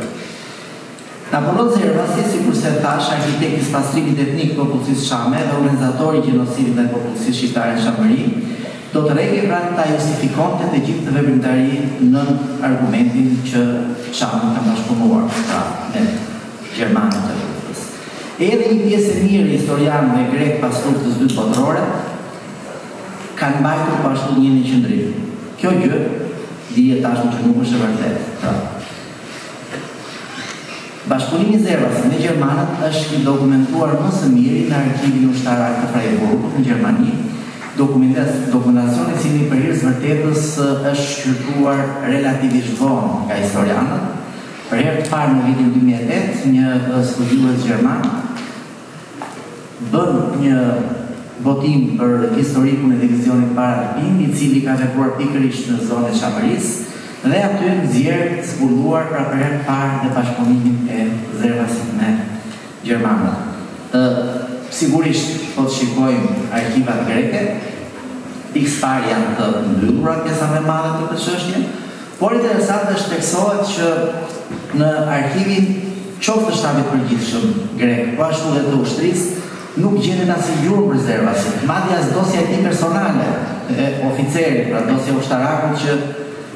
Napoleon Zervasi, sikur se thash, arkitekti i pastrimit etnik të popullsisë çame dhe organizatori i gjenocidit ndaj popullsisë shqiptare në Çamëri, do të rrejë pra ta justifikonte të gjithë të veprimtari në argumentin që çamët kanë bashkëpunuar pra me gjermanët e luftës. Edhe një pjesë e mirë historianëve grek pas luftës dytë botërore kanë mbajtur po ashtu një qëndrim. Kjo gjë dihet tashmë që nuk është e vërtetë. Bashkëpunimi i Zervasit me gjermanët është i dokumentuar më së miri në Arkivin Ushtarak të Freiburgut në Gjermani. Dokumentacioni i cili për hir të vërtetës është shkruar relativisht vonë nga historianët. Për herë të parë në vitin 2008, një studiues gjerman bën një votim për historikun e divizionit para-alpin, i cili ka vepruar pikërisht në zonën e Çamërisë dhe aty nxjerr zbuluar pra për herë të parë dhe bashkëpunimin e Zervasit me gjermanët. Sigurisht po të shikojmë arkivat greke, pikëstar janë të mbyllura pjesa më e madhe të këtij çështje, por interesant është teksohet që në arkivin qoftë të shtabit përgjithshëm grek, po ashtu dhe të ushtrisë, nuk gjendet asnjë gjurmë për Zervasin, madje as dosja e tij personale e oficerit, pra dosja ushtarakut që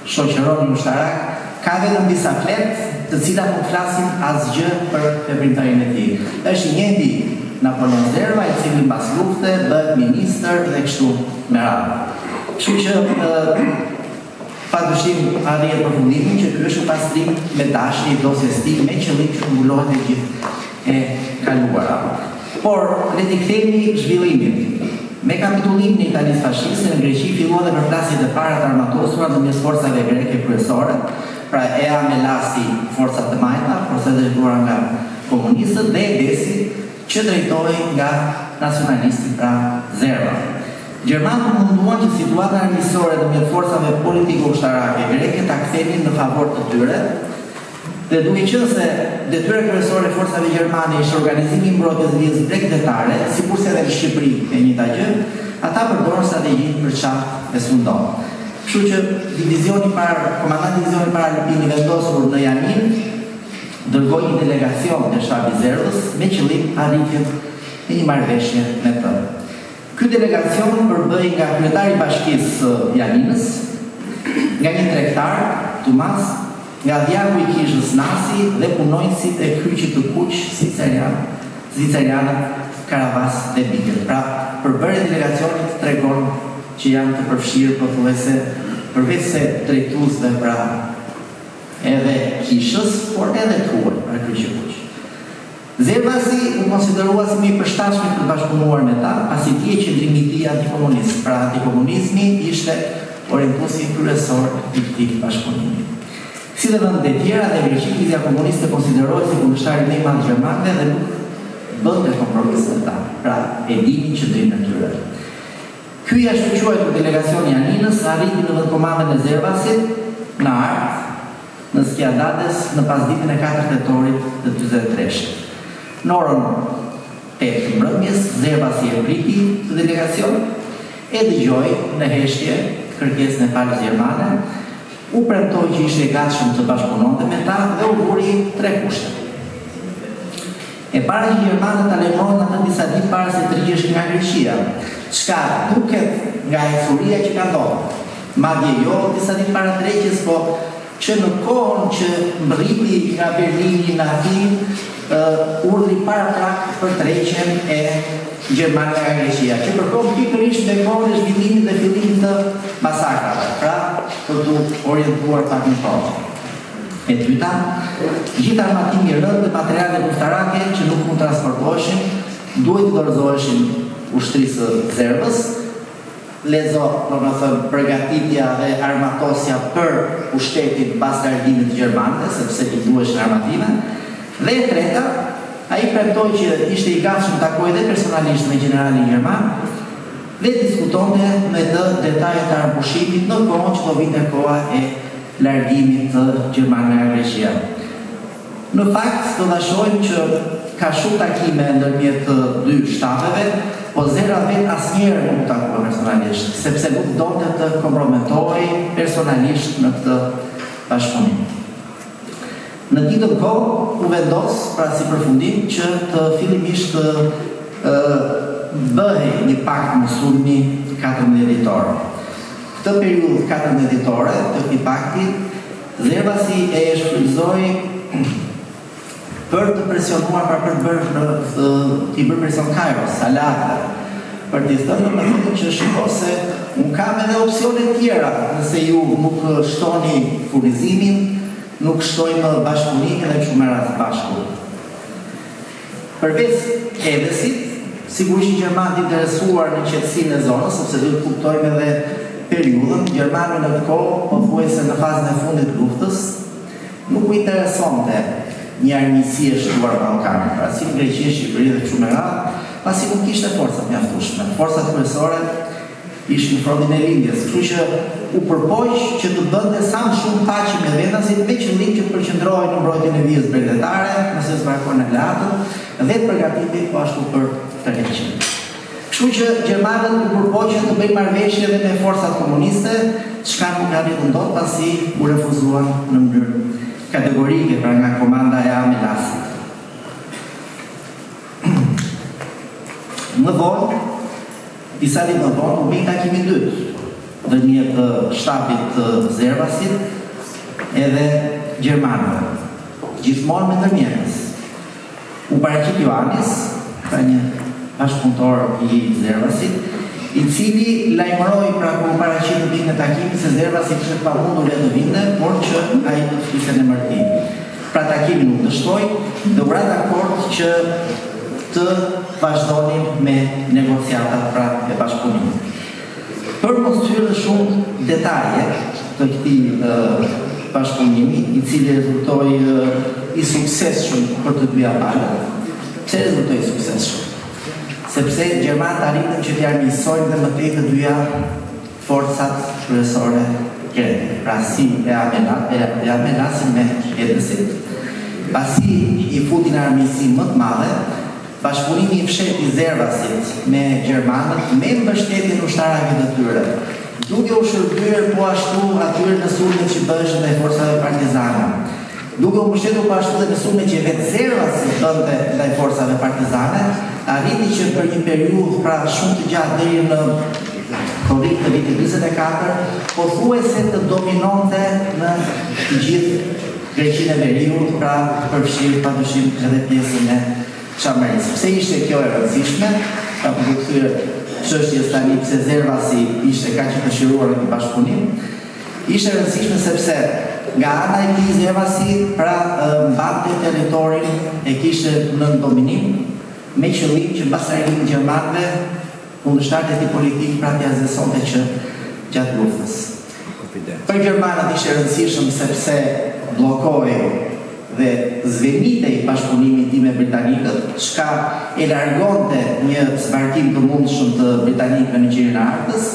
shoqëron ushtarak, ka vetëm disa flet, të cilat nuk flasin asgjë për veprimtarinë e tij. Është i njëjti Napoleon Zerva, i cili pas lufte bëhet ministër dhe kështu me radhë. Kështu që padyshim arrihet përfundimin që ky është një pastrim me dashje i dosjes së tij me qëllim që mbulohet e gjithë e kaluara. Por, le t'i kthehemi zhvillimit. Me kapitullimin e Italisë fashiste në Greqi filluan dhe përplasjet e para të armatosura ndërmjet forcave greke kryesore, pra EA me lasti forcat të majta, procedruara nga komunistët dhe EDES-i që drejtohej nga nacionalistit pra Zerva. Gjermanët munduan që situata armiqësore ndërmjet forcave politiko-ushtarake greke ta kthenin në favor të tyre. Dhe duke qenë se detyra kryesore e forcave gjermane ishte organizimi i mbrojtjes së vijës bregdetare, sikurse edhe në Shqipëri e njëjta gjë, ata përdorën strategjinë për çfarë e sfundon. Kështu që komandanti i divizionit para-alpin i vendosur në Janin dërgoi një delegacion të shtabit Zervës me qëllim arritjen e një marrëveshje me të. Ky delegacion përbëhej nga kryetari i bashkisë Janinës, nga një tregtar, Tumas, nga djaku i kishës Nasi dhe punojësit e kryqit të kuq zvicerianët Karavas dhe Biker. Pra, përbërja e delegacionit tregon që janë të përfshirë pothuajse përveç se drejtuesve pra edhe kishës, por edhe tuaj, pra kryqit kuq. Zervasi u konsiderua si më i përshtatshëm për të bashkëpunuar me ta, pasi ti e qëndrimi i tij antikomunist. Pra antikomunizmi ishte orientuesi kryesor i këtij bashkëpunimi. Si dhe vendet e tjera dhe Greqia komuniste konsiderohet si kundërshtar i madh gjermanëve dhe nuk bënte kompromis me ta. Pra e dinin qëndrimin e tyre. Ky i ashtu quajtur delegacioni i Aninës arriti në vendkomandën e Zervasit në Art, në Skiadades në pasditën e 4 tetorit të 43-shit. Në orën 8 të mbrëmjes, Zervasi e priti të delegacion, e dëgjoi në heshtje kërkesën e palës gjermane, u premtoi që ishte i gatshëm të bashkëpunonte me ta dhe u vuri 3 kushte. E para që gjermanët ta lejmëron atë disa ditë para se të rrihesh nga Greqia, çka duket nga historia që ka ndodhur. Madje jo disa ditë para tregjes, po që në kohën që mbriti nga Berlini në Athinë, urdhri paraprak për tregjen e Gjermanisë nga Greqia, që përkon pikërisht me kohën e zhvillimit dhe fillimit të masakrave, pra për të orientuar pak më tonë. E dyta, gjithë armatimi i rëndë dhe materiale ushtarake që nuk mund transportoheshin, duhet të dorëzoheshin ushtrisë së Zervës, lezo, përgatitja dhe armatosja për pushtetin pas largimit të gjermanëve, sepse i duheshin armative. Dhe e treta, ai premtoi që ishte i gatshëm të takojë dhe personalisht me generalin gjerman dhe diskutonte me të detajet të armpushimit në kohën që do vinte koha e largimit të Gjermanisë nga Greqia. Në fakt, do ta shohim që ka shumë takime ndërmjet të dy shtateve, po Zera vetë asnjëherë nuk takoi personalisht, sepse nuk donte të komprometoj personalisht në këtë bashkëpunim. Në ditën kohë u vendos, pra si përfundim, që të fillimisht bëhej një pakt me sulmi 14 ditor. Këtë periudhë 14 ditore të këtij pakti, Zervasi e shfrytëzoi për të presionuar, për të bërë presion Kairos, Salata, për të thënë me thotë që shiko se unë kam edhe opsione tjera, nëse ju nuk shtoni furnizimin, nuk shtojmë bashkëpunimin dhe kështu me radhë bashku. Përveç Edesit, sigurisht Gjermanët interesuar në qetësinë e zonës, sepse duhet kuptojmë edhe periudhën, Gjermania në këtë kohë, pothuajse në fazën e fundit të luftës, nuk u interesonte një armiqësi e shtuar ballkane, pra si Greqia, Shqipëri dhe kështu me radhë, pasi nuk kishte forcat mjaftueshme. Forcat kryesore ishin në frontin e lindjes, kështu që u përpoq që të bënte sa më shumë paqe me vendasit me qëllim që të përqendrohej në mbrojtjen e vijës bregdetare, nëse zvarkon në Latën, dhe të përgatitej po ashtu për tregjen. Kështu që gjermanët u përpoqën të bëjnë marrëveshje edhe me forcat komuniste, çka nuk arriti dot pasi u refuzuan në mënyrë kategorike pra nga komanda e Amelasit. Më vonë, disa ditë më vonë, u bëj takimi i dytë ndërmjet të shtabit të Zervasit edhe gjermanëve, gjithmonë me ndërmjetës. U paraqit Ioannis, pra një bashkëpunëtor i Zervasit, i cili lajmëroi pra kur u paraqit në pikën e takimit se Zervasi kishte pamundur të vinte, por që ai do të fliste në martim. Pra takimi nuk dështoi dhe u ra dakord që të vazhdonin me negociatat pra e bashkëpunimit. Për mos hyrë shumë detaje të këtij bashkëpunimi, i cili rezultoi i suksesshëm për të dyja palët. Pse rezultoi i suksesshëm? Sepse gjermanët arritën që t'i armiqësojnë dhe më tej të dyja forcat kryesore greke, pra si e Amelasin me Edesit. Pasi i futin në armiqësi më të madhe, bashkëpunimi i fshehtë i Zervasit me gjermanët me mbështetjen ushtarake të tyre, duke u shërbyer po ashtu atyre në sulmet që bëheshin ndaj forcave partizane, duke u mbështetur po ashtu dhe në sulmet që vetë Zervasi bënte ndaj forcave partizane, arriti që për një periudhë pra shumë të gjatë deri në korrik të vitit 24, pothuajse të dominonte në të gjithë Greqinë e Veriut, pra përfshirë padyshim edhe pjesën e Çamarisë. Pse ishte kjo e rëndësishme? Pra për të kthyer çështjes tani pse Zervasi ishte kaq i dëshiruar në bashkëpunim, ishte e rëndësishme sepse nga ana e këtij Zervasi, pra mbante territorin e kishte në dominim, me qëllim që mbas arritimit gjermanëve, kundërshtarët e tij politik pra t'ia zësonte që gjatë luftës. Për gjermanët ishte rëndësishëm sepse bllokoi dhe zvenitej bashkëpunimi i me britanikët, çka e largonte një zbartim të mundshëm të britanikëve në Qirin e Artës,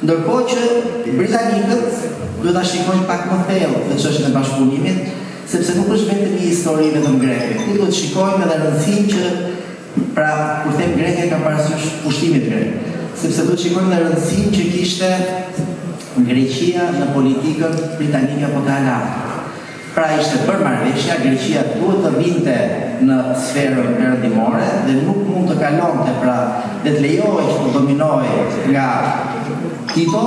ndërkohë që britanikët duhet ta shikojnë pak më thellë të çështën e bashkëpunimit, sepse nuk është vetëm një histori vetëm greke. Ku duhet shikojmë edhe rëndësinë që, pra, kur them greke kam parasysh pushtimit grek, sepse duhet shikojmë edhe rëndësinë që kishte Greqia në politikën britanike apo të Alarmit. Pra ishte për marrëveshja, Greqia duhet të vinte në sferën perëndimore dhe nuk mund të kalonte, pra dhe të lejohej që të dominojë nga Tito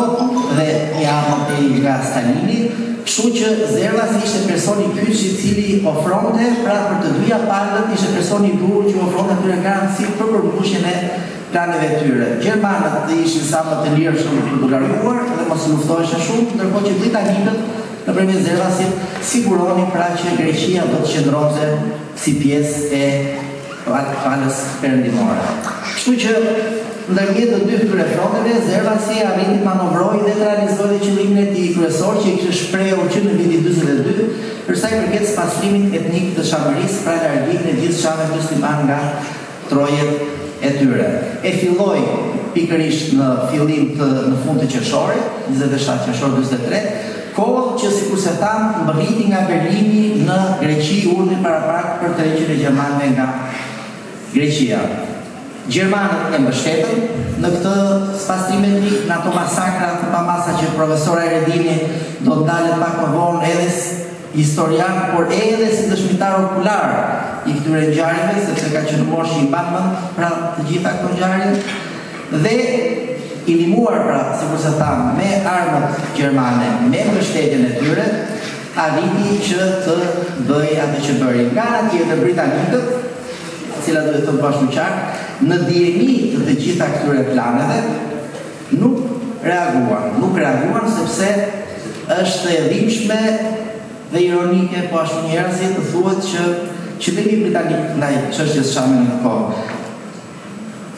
dhe një anët nga Stalini, kështu që Zervasi ishte personi kyç i cili ofronte, pra për të dyja palët ishte personi i duhur që ofronte atyre garanci për përmbushjen e planeve të tyre. Gjermanët ishin sa më të lirshëm për të larguar dhe mos luftoheshin shumë, ndërkohë që britanikët nëpërmjet Zervasit siguronin pra që Greqia do të qëndronte si pjesë e palës perëndimore. Kështu që ndërmjet të dy këtyre fronteve, Zervasi arriti të manovroi dhe të realizoi qëllimin e tij kryesor që i kishte shprehur që në vitin 42, për sa i përket spastrimit etnik të Çamërisë, pra largimin e gjithë çamëve musliman nga trojet e tyre. E filloi pikërisht në fund të qershorit, 27 qershor 43, kohë që sikur se tham mbërriti nga Berlini në Greqi urdhri paraprak për tërheqjen e gjermanëve nga Greqia. Gjermanët e mbështetën në këtë spastrim etnik, në ato masakra të pamasa që profesor Eredini do të dalet pak më vonë edhe historian, por edhe si dëshmitar okular i këtyre ngjarjeve, sepse ka qenë mosh i mbanë pra të gjitha këto ngjarje, dhe i ndihmuar pra, sikur se tham, me armët gjermane, me mbështetjen e tyre, arriti që të bëjë atë që bëri. Nga ana tjetër britanikët, cila duhet të bashkë qartë, në dijeni të gjitha këtyre planeve, nuk reaguan sepse është e dhimbshme dhe ironike, po ashtu njerëzit të thuhet që qyteti britanik ndaj çështjes Çamit në kohë.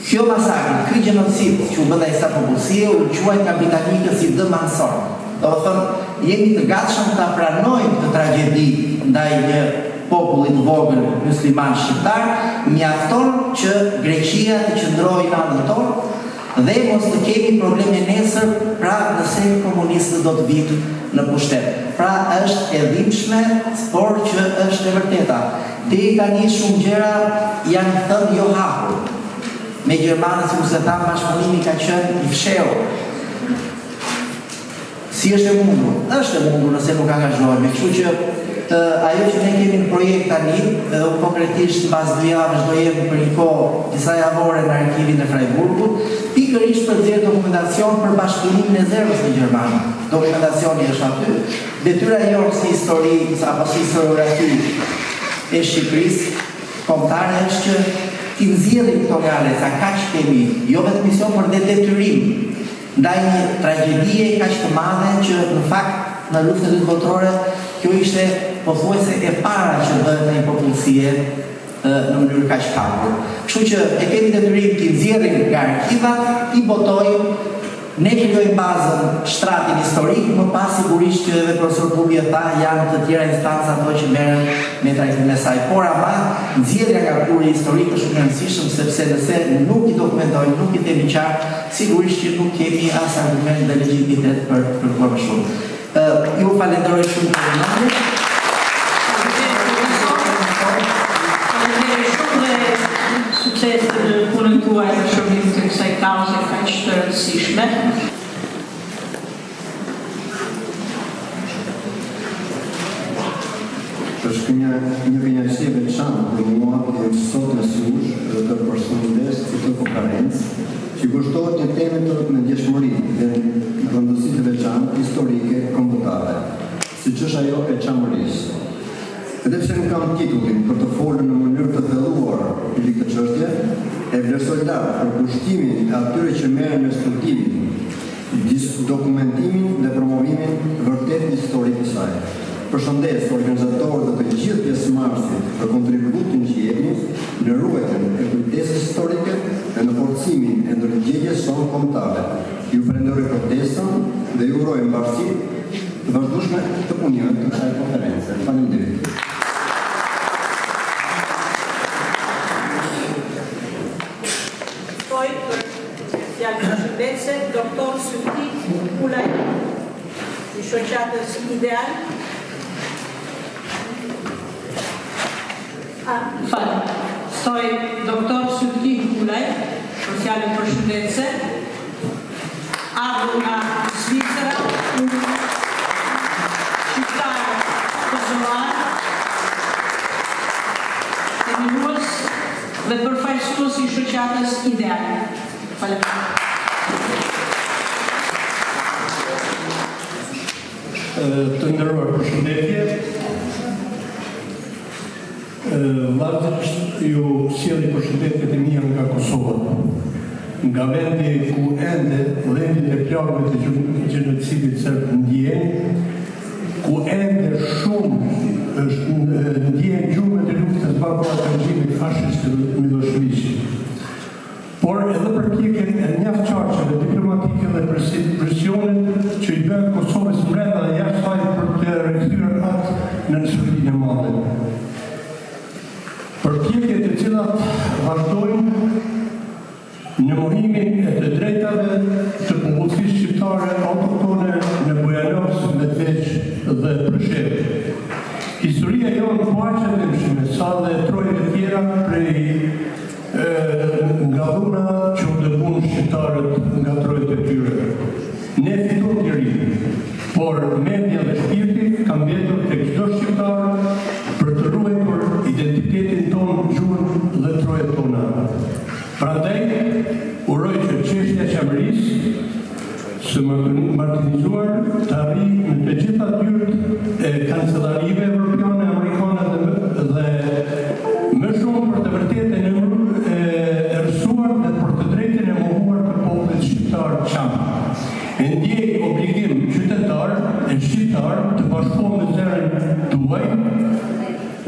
Kjo masakër, ky gjenocid që u bë ndaj kësaj popullsie u quajt nga britanikët si dëm ansor. Do të thonë, jemi të gatshëm ta pranojmë këtë tragjedi ndaj një popullit vogël musliman shqiptar, mjafton që Greqia të qëndrojë në anën tonë dhe mos të kemi probleme nesër, pra nëse komunistët do të vinë në pushtet. Pra është e dhimbshme, por që është e vërteta. Deri tani shumë gjëra janë thënë jo hapur. Me gjermanët, sikur se tham, bashkëpunimi ka qenë i fshehur. Si është e mundur? Është e mundur nëse nuk angazhohemi. Kështu që ajo që ne kemi në projekt tani, konkretisht mbas 2 javësh do jemi për një kohë disa javore në arkivin e Freiburgut, pikërisht për të dhënë dokumentacion për bashkëpunimin e Zervës me gjermanët. Dokumentacioni është aty. Detyra jonë si histori apo si historiografi e Shqipërisë kombëtare është që ti nxjerrim këto reale, sa kaq kemi, jo vetëm mision, por dhe detyrim ndaj një tragjedie kaq të madhe që në fakt në luftën e dytë botërore kjo ishte pothuajse e para që bëhet në një popullsie në mënyrë kaq të hapur. Kështu që e kemi detyrim të nxjerrim nga arkiva, i botojmë, ne krijojmë bazën, shtratin historik, më pas sigurisht që edhe profesor Bubi tha janë të tjera instanca ato që merren me trajtimin e saj. Por ama nxjerrja nga kuri historik është shumë e rëndësishme sepse nëse nuk i dokumentojmë, nuk i themi qartë, sigurisht që nuk kemi as argument dhe legjitimitet për kërkuar më shumë. Ju falenderoj shumë për vëmendje. Sukses në punën tuaj në shërbim të kësaj kauze kaq të rëndësishme. Është një kënaqësi e veçantë për mua të jem sot në Sush të përshëndes këtë konferencë që kushtohet një temë me ndjeshmëri dhe rëndësi të veçantë historike kombëtare, siç është ajo e Çamërisë. Edhe pse nuk kam titullin për të folur në mënyrë të thelluar mbi këtë çështje, e vlerësoj lart për kushtimin e atyre që merren me studimin, dokumentimin dhe promovimin vërtet historik të saj. Përshëndes organizatorët dhe të gjithë pjesëmarrësit për kontributin që jepni në ruajtjen e kujtesës historike dhe në forcimin e ndërgjegjjes sonë kombëtare. Ju falenderoj protestën dhe ju uroj mbarësi të vazhdueshme të punimit të kësaj konference. Faleminderit. Fjalë përshëndetse, doktor Sylti Ulaj, i shoqatës Ideal. Stoj doktor Sylti Ulaj, për fjalën përshëndetse, ardhur nga Zvicera, shqiptar kosovar, eminues dhe përfaqësues i shoqatës Ideal. Të nderuar përshëndetje. Vazhdimisht ju sjellni përshëndetjet e mia nga Kosova, nga vendi ku ende dhënit e plagëve të gjenocidit serb ndjen, ku ende shumë ndjen gjumet e luftës barbare të regjimit fashist Milošević. Por edhe për pjekjen e mjaftëqarsheve diplomatike dhe presionin që i bën Kosovës brenda dhe jashtë saj për të rikthyer atë në Shqipërinë e Madhe. Përpjekjet e cilat vazhdojnë në mohimin e të drejtave të popullsisë shqiptare autoktone në Bujanovsk, Medveç dhe Prëshev. Historia jonë po aq e dëmshme sa dhe trojeve tjera prej nga dhuna që u dëbun shqiptarët nga trojët e tyre. Ne fiton të ri, por mendja dhe shpirti kam mbetur tek çdo shqiptar për të ruajtur identitetin tonë, gjuhën dhe trojët tona. Prandaj, uroj që çështja e qeverisë së martirizuar të arrijë në të gjitha dyert e kancellarive evropiane, amerikane dhe më shumë për të vërtetën e rësuar dhe për të drejtën e mohuar të popullit shqiptar çam. E ndjej obligim qytetar e shqiptar të bashkohen me zërin tuaj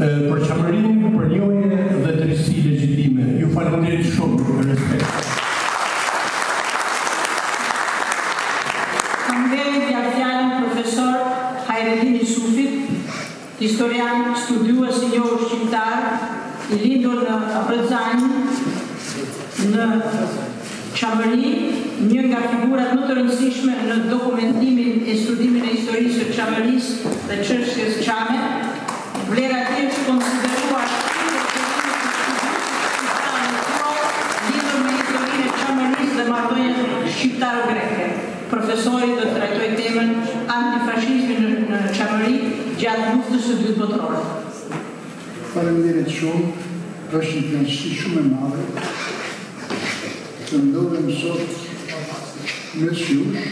për qamërinë, për njohje dhe drejtësi legjitime. Ju falenderoj shumë për respekt. Profesor Hajredin Yusufit, historian studiues i njohur shqiptar, i lindur në Prizren, në Qamëri, një nga figurat më të rëndësishme në dokumentimin e studimin e historisë së Qamërisë dhe çështjes çame, vlera e tij është konsideruar lidhur me historinë e Qamërisë dhe marrëdhëniet shqiptaro-greke. Profesori do të trajtoj temën antifashizmi në Qamëri gjatë luftës së dytë botërore. Faleminderit shumë, është një kënaqësi shumë e madhe të ndodhem sot mes jush.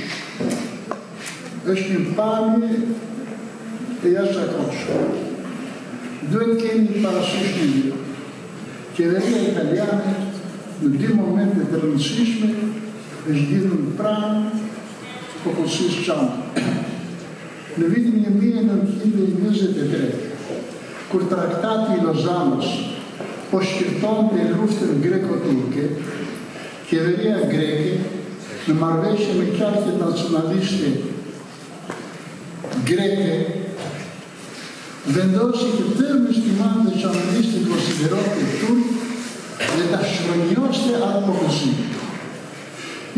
Është një pamje e jashtëzakonshme. Duhet kemi parasysh një gjë. Qeveria italiane në dy momente të rëndësishme është lidhur pranë popullsisë çame. Në vitin 1923, kur traktati i Lozanës po shkirtonte luftën greko-turke, qeveria greke në marrëveshje me qartjet nacionaliste greke vendosi të tërë muslimanët dhe qamëristë konsiderohej turk dhe ta shronjoste atë popullsi.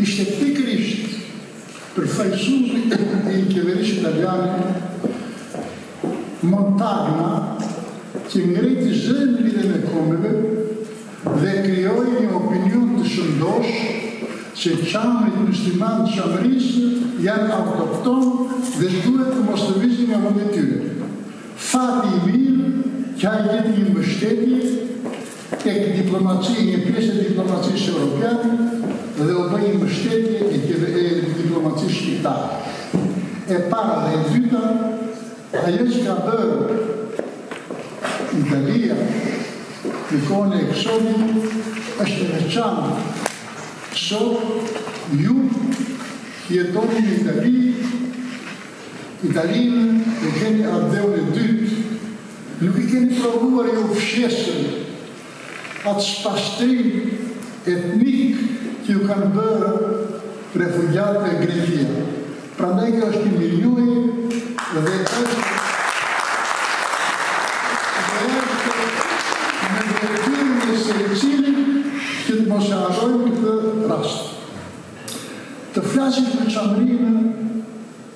Ishte pikërisht përfaqësuesi i qeverisë italiane Montagna që ngreti zemrën e kombeve dhe krijoi një opinion të shëndosh që qamrit muslimanë të Qamërisë janë autokton dhe duhet të mos lëvizin nga vendet e tyre. Fati i mirë që ai jeti një mbështetje tek diplomacia, një pjesë e diplomacisë europiane dhe u bë një mbështetje e diplomacisë shqiptare. E para dhe e dyta, ajo që ka bërë Italia në kohën e eksodit është të veçantë. Sot ju jetoni në Itali Italinë e keni ardheun e dytë, nuk I keni provuar e ufshesën atë spastrim etnik që ju kanë bërë refugjatëve e Greqia. Prandaj kjo është I mirënjohje dhe është në drejtimin e secili që të mos e harrojmë këtë rast. Të flasim për çamërinë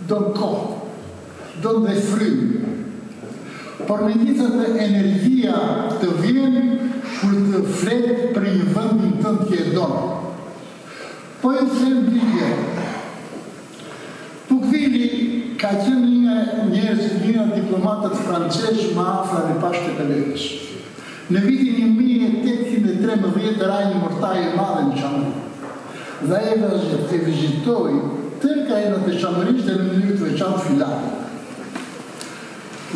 do në kohë, do në dhe frymë, por megjithatë energjia të vjen kur të flet për një vendin tënd që e don. Po ju them diçka. Tocqueville ka qenë një diplomatët francez më afër e Bashkët e Lehës. Në vitin 1813 rai një mortaj e madhe në Çamëri. Dhe e vizitoi tërka e në të Çamërisë në mënyrë të veçantë filare.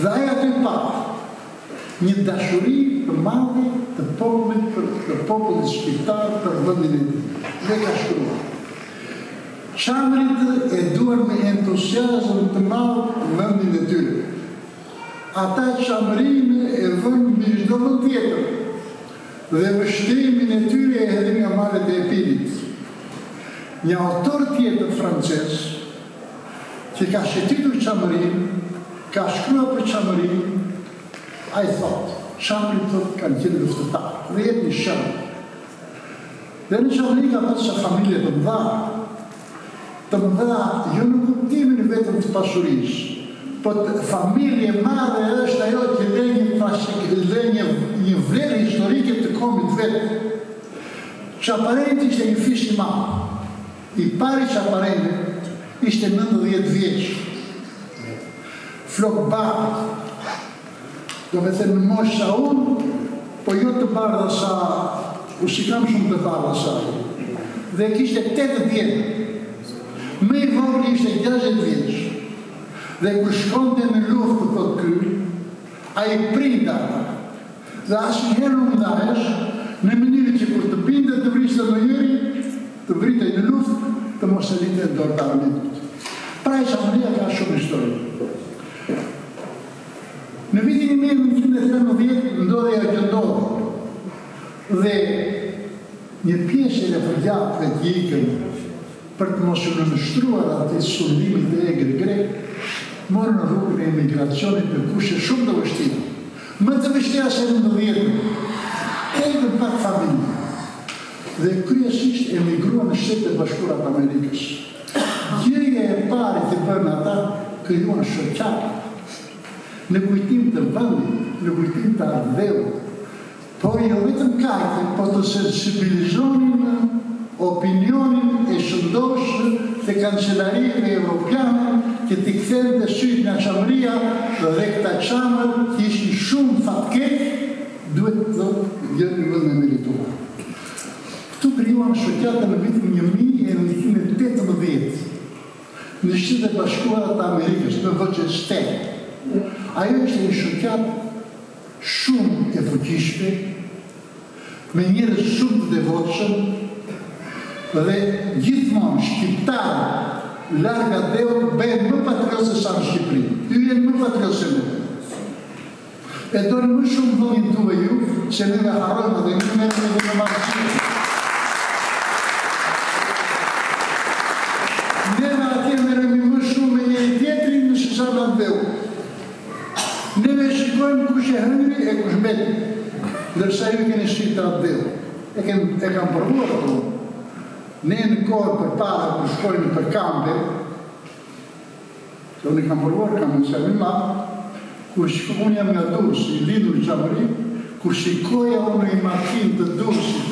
Dhe ai aty pa një dashuri të madhe të popullit shqiptar për vendin e tij. Dhe ka shkruar: Çamërit e duan me entuziazëm të madh vendin e tyre. Ata Çamërinë e vënë mbi çdo vend tjetër dhe vështrimin e tyre e hedhin nga malet e Epinit. Një autor tjetër francez që ka shëtitur Çamërinë, ka shkruar për Çamërinë, ai thotë, Çamërit kanë qenë luftëtarë dhe jetë një shëmë. Dhe në Çamëri ka pasur familje të mëdha, jo në kuptimin vetëm të pasurisë, po familje madhe është ajo që dhe një vlerë historike të komit vetë. Çaparenti ishte një fish I madh. I pari Çaparenti ishte 90 vjeç. Flok bardh, do me thënë në moshë sa unë, po jo të bardha sa, u si kam shumë të bardha sa unë. Dhe kishte 80 vjetë. Më I vogël ishte 60 vjeç. Dhe kur shkonte në luftë këtë ky, ai prinda. Dhe asnjëherë nuk ndahesh në mënyrë që kur të binte të vriste në njëri, të vritej në luftë, të mos e linte dorë të armitit. Pra Çamëria ka shumë histori. Në vitin 1913 ndodhi ajo që ndodhi. Dhe një pjesë e refugjatëve që ikën për të mos u nënshtruar atë sulmimit e egër grek, morën rrugën e emigracionit në kushte shumë të vështira. Më të vështira se në 90, egër pak familje. Dhe kryesisht emigruan në Shtetet e Bashkuara të Amerikës. Gjëja e parë që bën ata, krijuan shoqata. Në kujtim të vendit, në kujtim të ardhëut. Por jo vetëm kaq, po të sensibilizonin opinionin e shëndoshë të kancelarive evropiane që t'i kthente syt nga Çamëria dhe këta çamër që ishin shumë fatkeq, duhet të thotë gjëni vënd me merituar. Këtu krijuan shoqata në vitin 1918 në Shtetet e Bashkuara të Amerikës, në Worcester. Ajo ishte një shoqatë shumë e fuqishme, me njerëz shumë të devotshëm, dhe gjithmonë shqiptarë larga dheut bëhen më patriotës sa në Shqipëri. Ju jenë më patriotës se ne. E doni më shumë vendin tuaj ju, se neve harrojmë dhe një merrem me marrësie. Neve atje merremi më shumë me njëri tjetrin në se sa me dheut. Neve shikojmë kush e hëngri e kush mbeti, ndërsa ju keni shqiptar dheut. E kanë provuar ato. Ne në kohë për para kur shkojnë për kampe, që unë kam përvuar kam në semi ma, kur unë jam nga Durrësi, I lidhur në Çamëri, kur shikoja unë I makinë të Durrësit,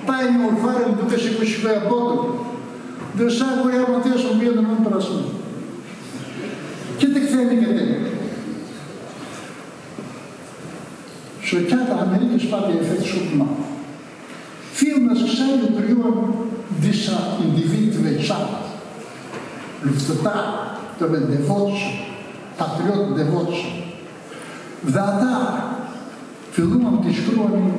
pa e një urfarën duke si kur shikoja botën, dërsa kur jam atjes unë bjetë në për asë. Që të këthemi këtë? Shoqata Amerikës pati efekt shumë ma. Filmës kësaj u krijuan disa individ të veçantë, luftëtarë të devotshëm, patriotë devotshëm. Dhe ata filluan të shkruanin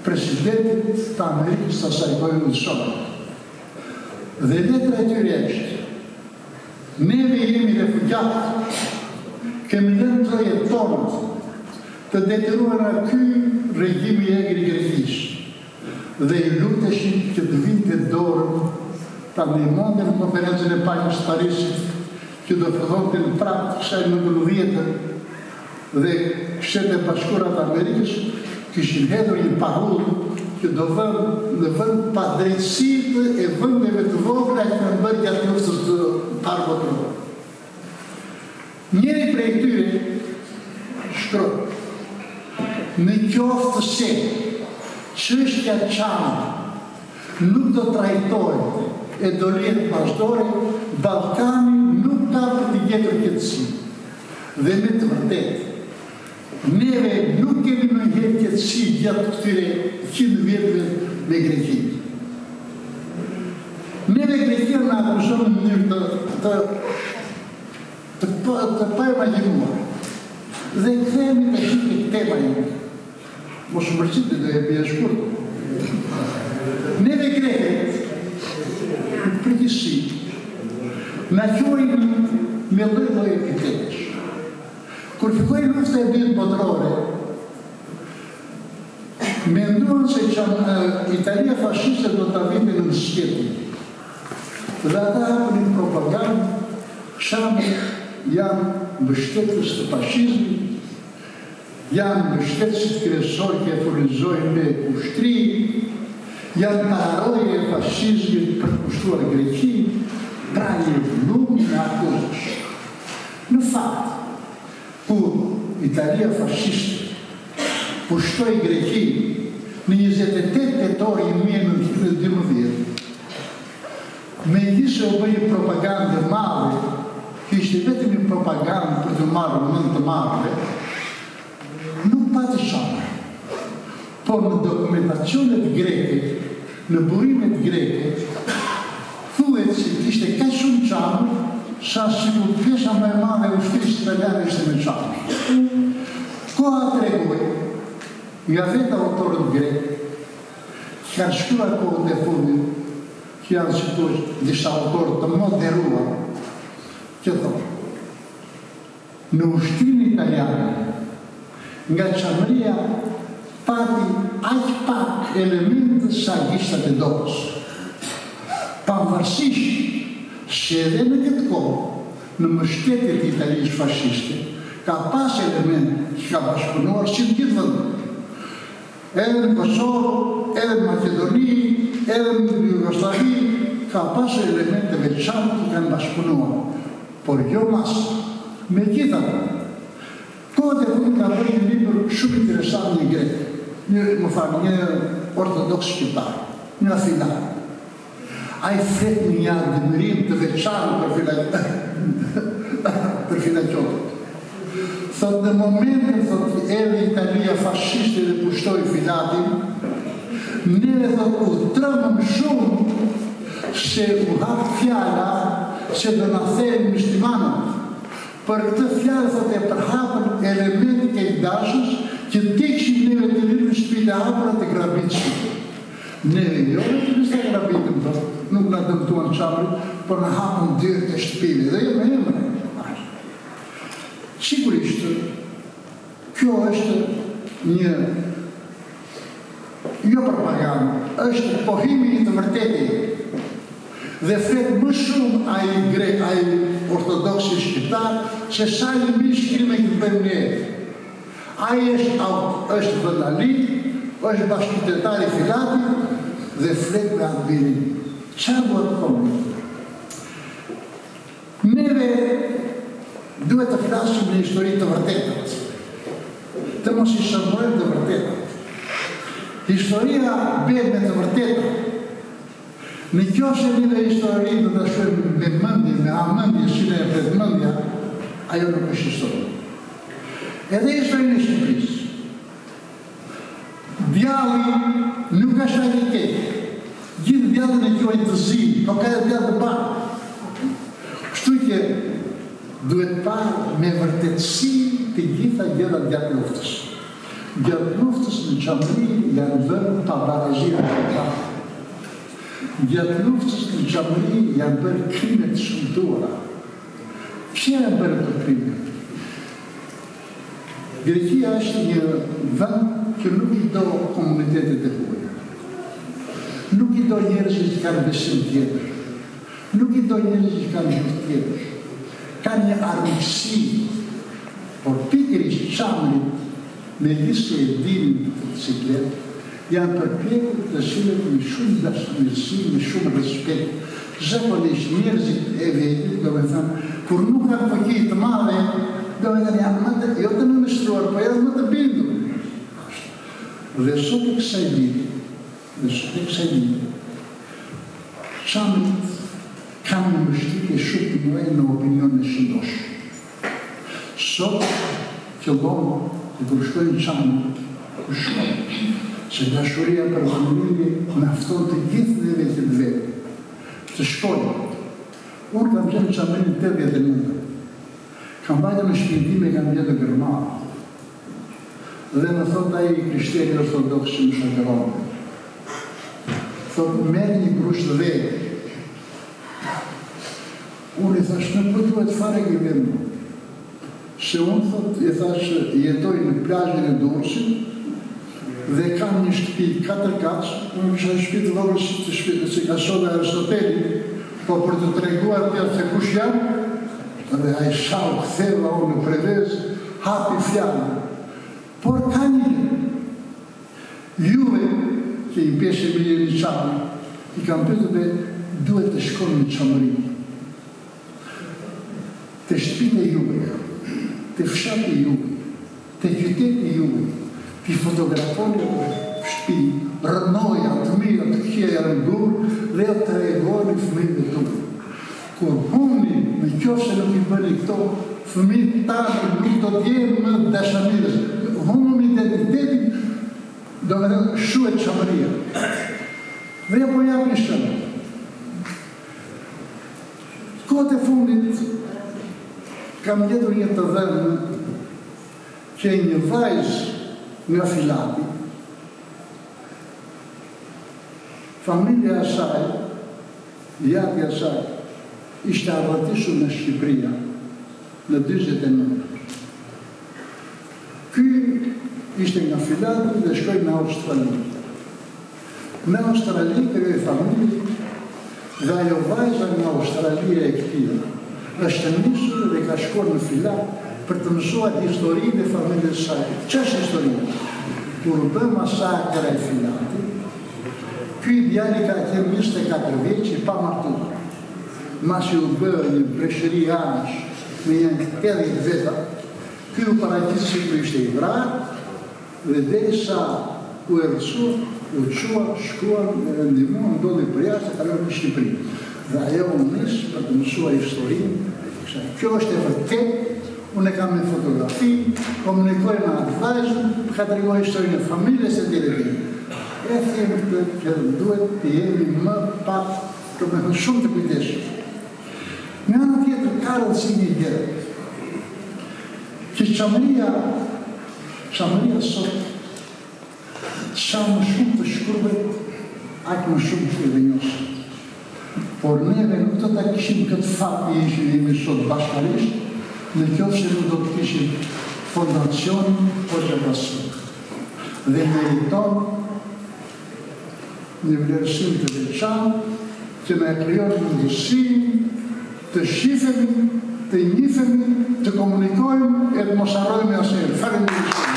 presidentit të Amerikës të asaj kohe udhësohet. Dhe letra e tyre është: neve jemi refugjatë gjatë, kemi lënë trojet tonët të detyruara ky regjimi i egri Greqisë dhe i luteshim që të vinte dorën ta ndihmonte në konferencën e paqes Parisit që do fillonte në prag kësaj 19 dhe Shtetet e Bashkuara të Amerikës kishin hedhur një parull që do vënë në vend pa drejtësitë e vendeve të vogla që kanë bërë gjatë luftës së parë botërore. Njëri prej tyre shkroi: në qoftë se çështja Çanit nuk do trajtohet e do lihet vazhdore, Ballkani nuk ka për të gjetur qetësi. Dhe me të vërtetë, neve nuk kemi më gjetur qetësi gjatë këtyre 100 vjetëve me Greqinë. Neve Greqia na akuzon në mënyrë të pa imagjinuar. Dhe kthehemi të shikë tema jote. Mos më përqiti dhe e bje shkurt. Neve greket, në përgjithësi, na quajnë me lloj epitetesh. Kur filloi lufta e dytë botërore, menduan se Italia fashiste do ta vinte në shtetin. Dhe ata hapën propagandë, Çami janë mbështetës të fashizmit, janë mbështetësit kryesor që furnizojnë me ushtri, janë pararoje e fashizmit për të pushtuar Greqinë, pra një lumë në akuzësh. Në fakt, kur Italia fashiste pushtoi Greqinë në 28 tetor 1912, me gjithë u bëjë propagandë madhe, që ishte vetëm një propagandë për të marrë mend të marrëve, nuk pati Çami. Por në dokumentacionet greke, në burimet greke, thuhet se kishte kaq shumë Çami, sa sikur pjesë më e madhe e ushtrisë italiane ishte me Çami. Koha tregoi nga vetë autorët grek, që kanë shkruar kohën e fundit, që janë sikur disa autorë të moderuar, që thonë, në ushtrinë italiane, nga Çamëria pati aq pak elemente sa gishtat e dorës. Pavarësisht se edhe në këtë kohë, në mbështetjet e Italisë fashiste, ka pas elemente që ka bashkëpunuar si në gjithë vendin. Edhe në Kosovë, edhe në Maqedoni, edhe në Jugosllavi, ka pas elemente veçantë që kanë bashkëpunuar. Por jo masë, me gjithatë, kohët e fundit ka bërë një libër shumë interesant një grek, një ortodoks shqiptar, një afinar. Ai flet një admirim të veçantë për filaqotët. Thot në momentin thot erdhi Italia fashiste dhe pushtoi Filatin, neve thot u trëmëm shumë se u hap fjala se do na thejnë muslimanët. Për këtë fjalë thot e përhapën elementit e dashës që tekshin neve të linë në shtëpitë e hapura të grabitshme. Neve jo të nëse grabitëm, nuk na dëmtuan Çamrit, por na hapën dyert e shtëpive dhe jo me emre. Sigurisht, kjo është një jo propagandë, është pohimi i të vërtetit. Dhe flet më shumë ai grek, ai ortodoksi shqiptar, se sa i shkrime që bëjmë ne. Ai është vëndalik, është bashkëqytetar i Filatit dhe flet me admirim. Çfarë do të thonë? Neve duhet të flasim në histori të vërtetat, të mos i shëmbërojmë të vërtetat. Historia bëhet me të vërtetat. Në qoftë se një histori do ta shohim me mendje, me amendje, si ne vetmendja, ajo nuk është histori. Edhe historia e Shqipërisë. Djalli nuk është realitet. Gjithë djallën e quajnë të zi, po ka edhe djallë të bardhë. Kështu që duhet parë me vërtetësi të gjitha gjërat gjatë luftës. Gjatë luftës në Çamëri janë bërë pavarëzira të mëdha. Gjatë luftës në Çamëri janë bërë krime të shëmtuara. Pse janë bërë të krime? Greqia është një vend që nuk I do komunitetet e huaja. Nuk I do njerëzit që kanë besim tjetër. Nuk I do njerëzit që kanë gjuhë tjetër. Ka një armiqësi, por pikërisht çamrit me listë e dinë të ciklet, janë përpjekur të sillet me shumë dashamirësi, me shumë respekt. Zakonisht njerëzit e vetit, do me thënë, kur nuk kanë përkej të madhe, do me thënë, janë më të, jo të nënështruar, po janë më të bindur. Dhe sot e kësaj dite, çamrit kanë një mbështetje shumë të mëdha në opinionin shëndosh. Sot fillon të përshkojnë çamrit, se dashuria për familje mjafton të gjithë dhe vetit vetë. Të shkojnë. Unë kam qenë çamrin 89. Kam bajtë në shpindime, kam jetë gërmarë. Dhe më thot ai krishteri ortodoks që më shakaronë. Thot, merë një grush të vetë. Unë I thash, nuk po duhet fare gëvendu. Se unë thot, I thash, jetoj në plazhin e Durrësit, dhe kam një shtëpi 4 kaç, unë kisha një shtëpi të vogël si ka shohë Aristoteli, po për të treguar tjerë se kush janë, dhe ai shau ktheva unë në prevez, hapi fjalë. Por ka një juve që I peshe me një çamri, I kam pyetur dhe duhet të shkojnë në çamri. Të shtëpinë e juve, të fshati e juve, të qyteti e juve, ti fotografoni shtëpi, rënoja, të mira, të këqija në dur, dhe të regoni fëmijëve tuaj. Kur humni, në qoftë se nuk I bëni këto, fëmijët tanë nuk do të jenë më dashamirës. Humni identitetin, do me thënë shuhet çamëria. Dhe po jap një shembull. Kohët e fundit, kam gjetur një të dhënë që një vajzë nga Filati, familja e saj, jatja e saj, ishte arvatishur në Shqipëria në 49. Ky ishte nga Filati dhe shkoi në Australi. Në Australi krijoi familje dhe ajo vajza nga Australia e këtij është nisur dhe ka shkuar në Filat për të mësuar historinë e familjes saj. Ç'është historia? Kur bë masakra e Filatit, ky djali ka qenë 24 vjeç I pa martuar. Masi u bë një breshëri anash me një 80 veta, ky u paraqiti si kur ishte I vrarë dhe derisa u erësu, u qua, shkuan dhe ndihmuan ndodhi për jashtë e kalon në Shqipëri. Dhe ajo u nis për të mësuar historinë. Kjo është e vërtet, unë e kam në fotografi, komunikoj me atë vajzën, ka të regoj historinë e familjes e tjere. E them që duhet të jemi më pak, të me thënë shumë të kujdeshëm. Në anë tjetër ka rëndësi një gjë, që çamëria sot sa më shumë të shkruhet, aq më shumë të venjosë. Por neve nuk do ta kishim këtë fat që jemi sot bashkërisht, në qoftë se nuk do të kishim fondacionin por të pasur. Dhe meriton një vlerësim të veçantë që na krijon mundësinë të shifemi, të njihemi, të komunikojmë e të mos harrojmë asnjëherë. Faleminderit.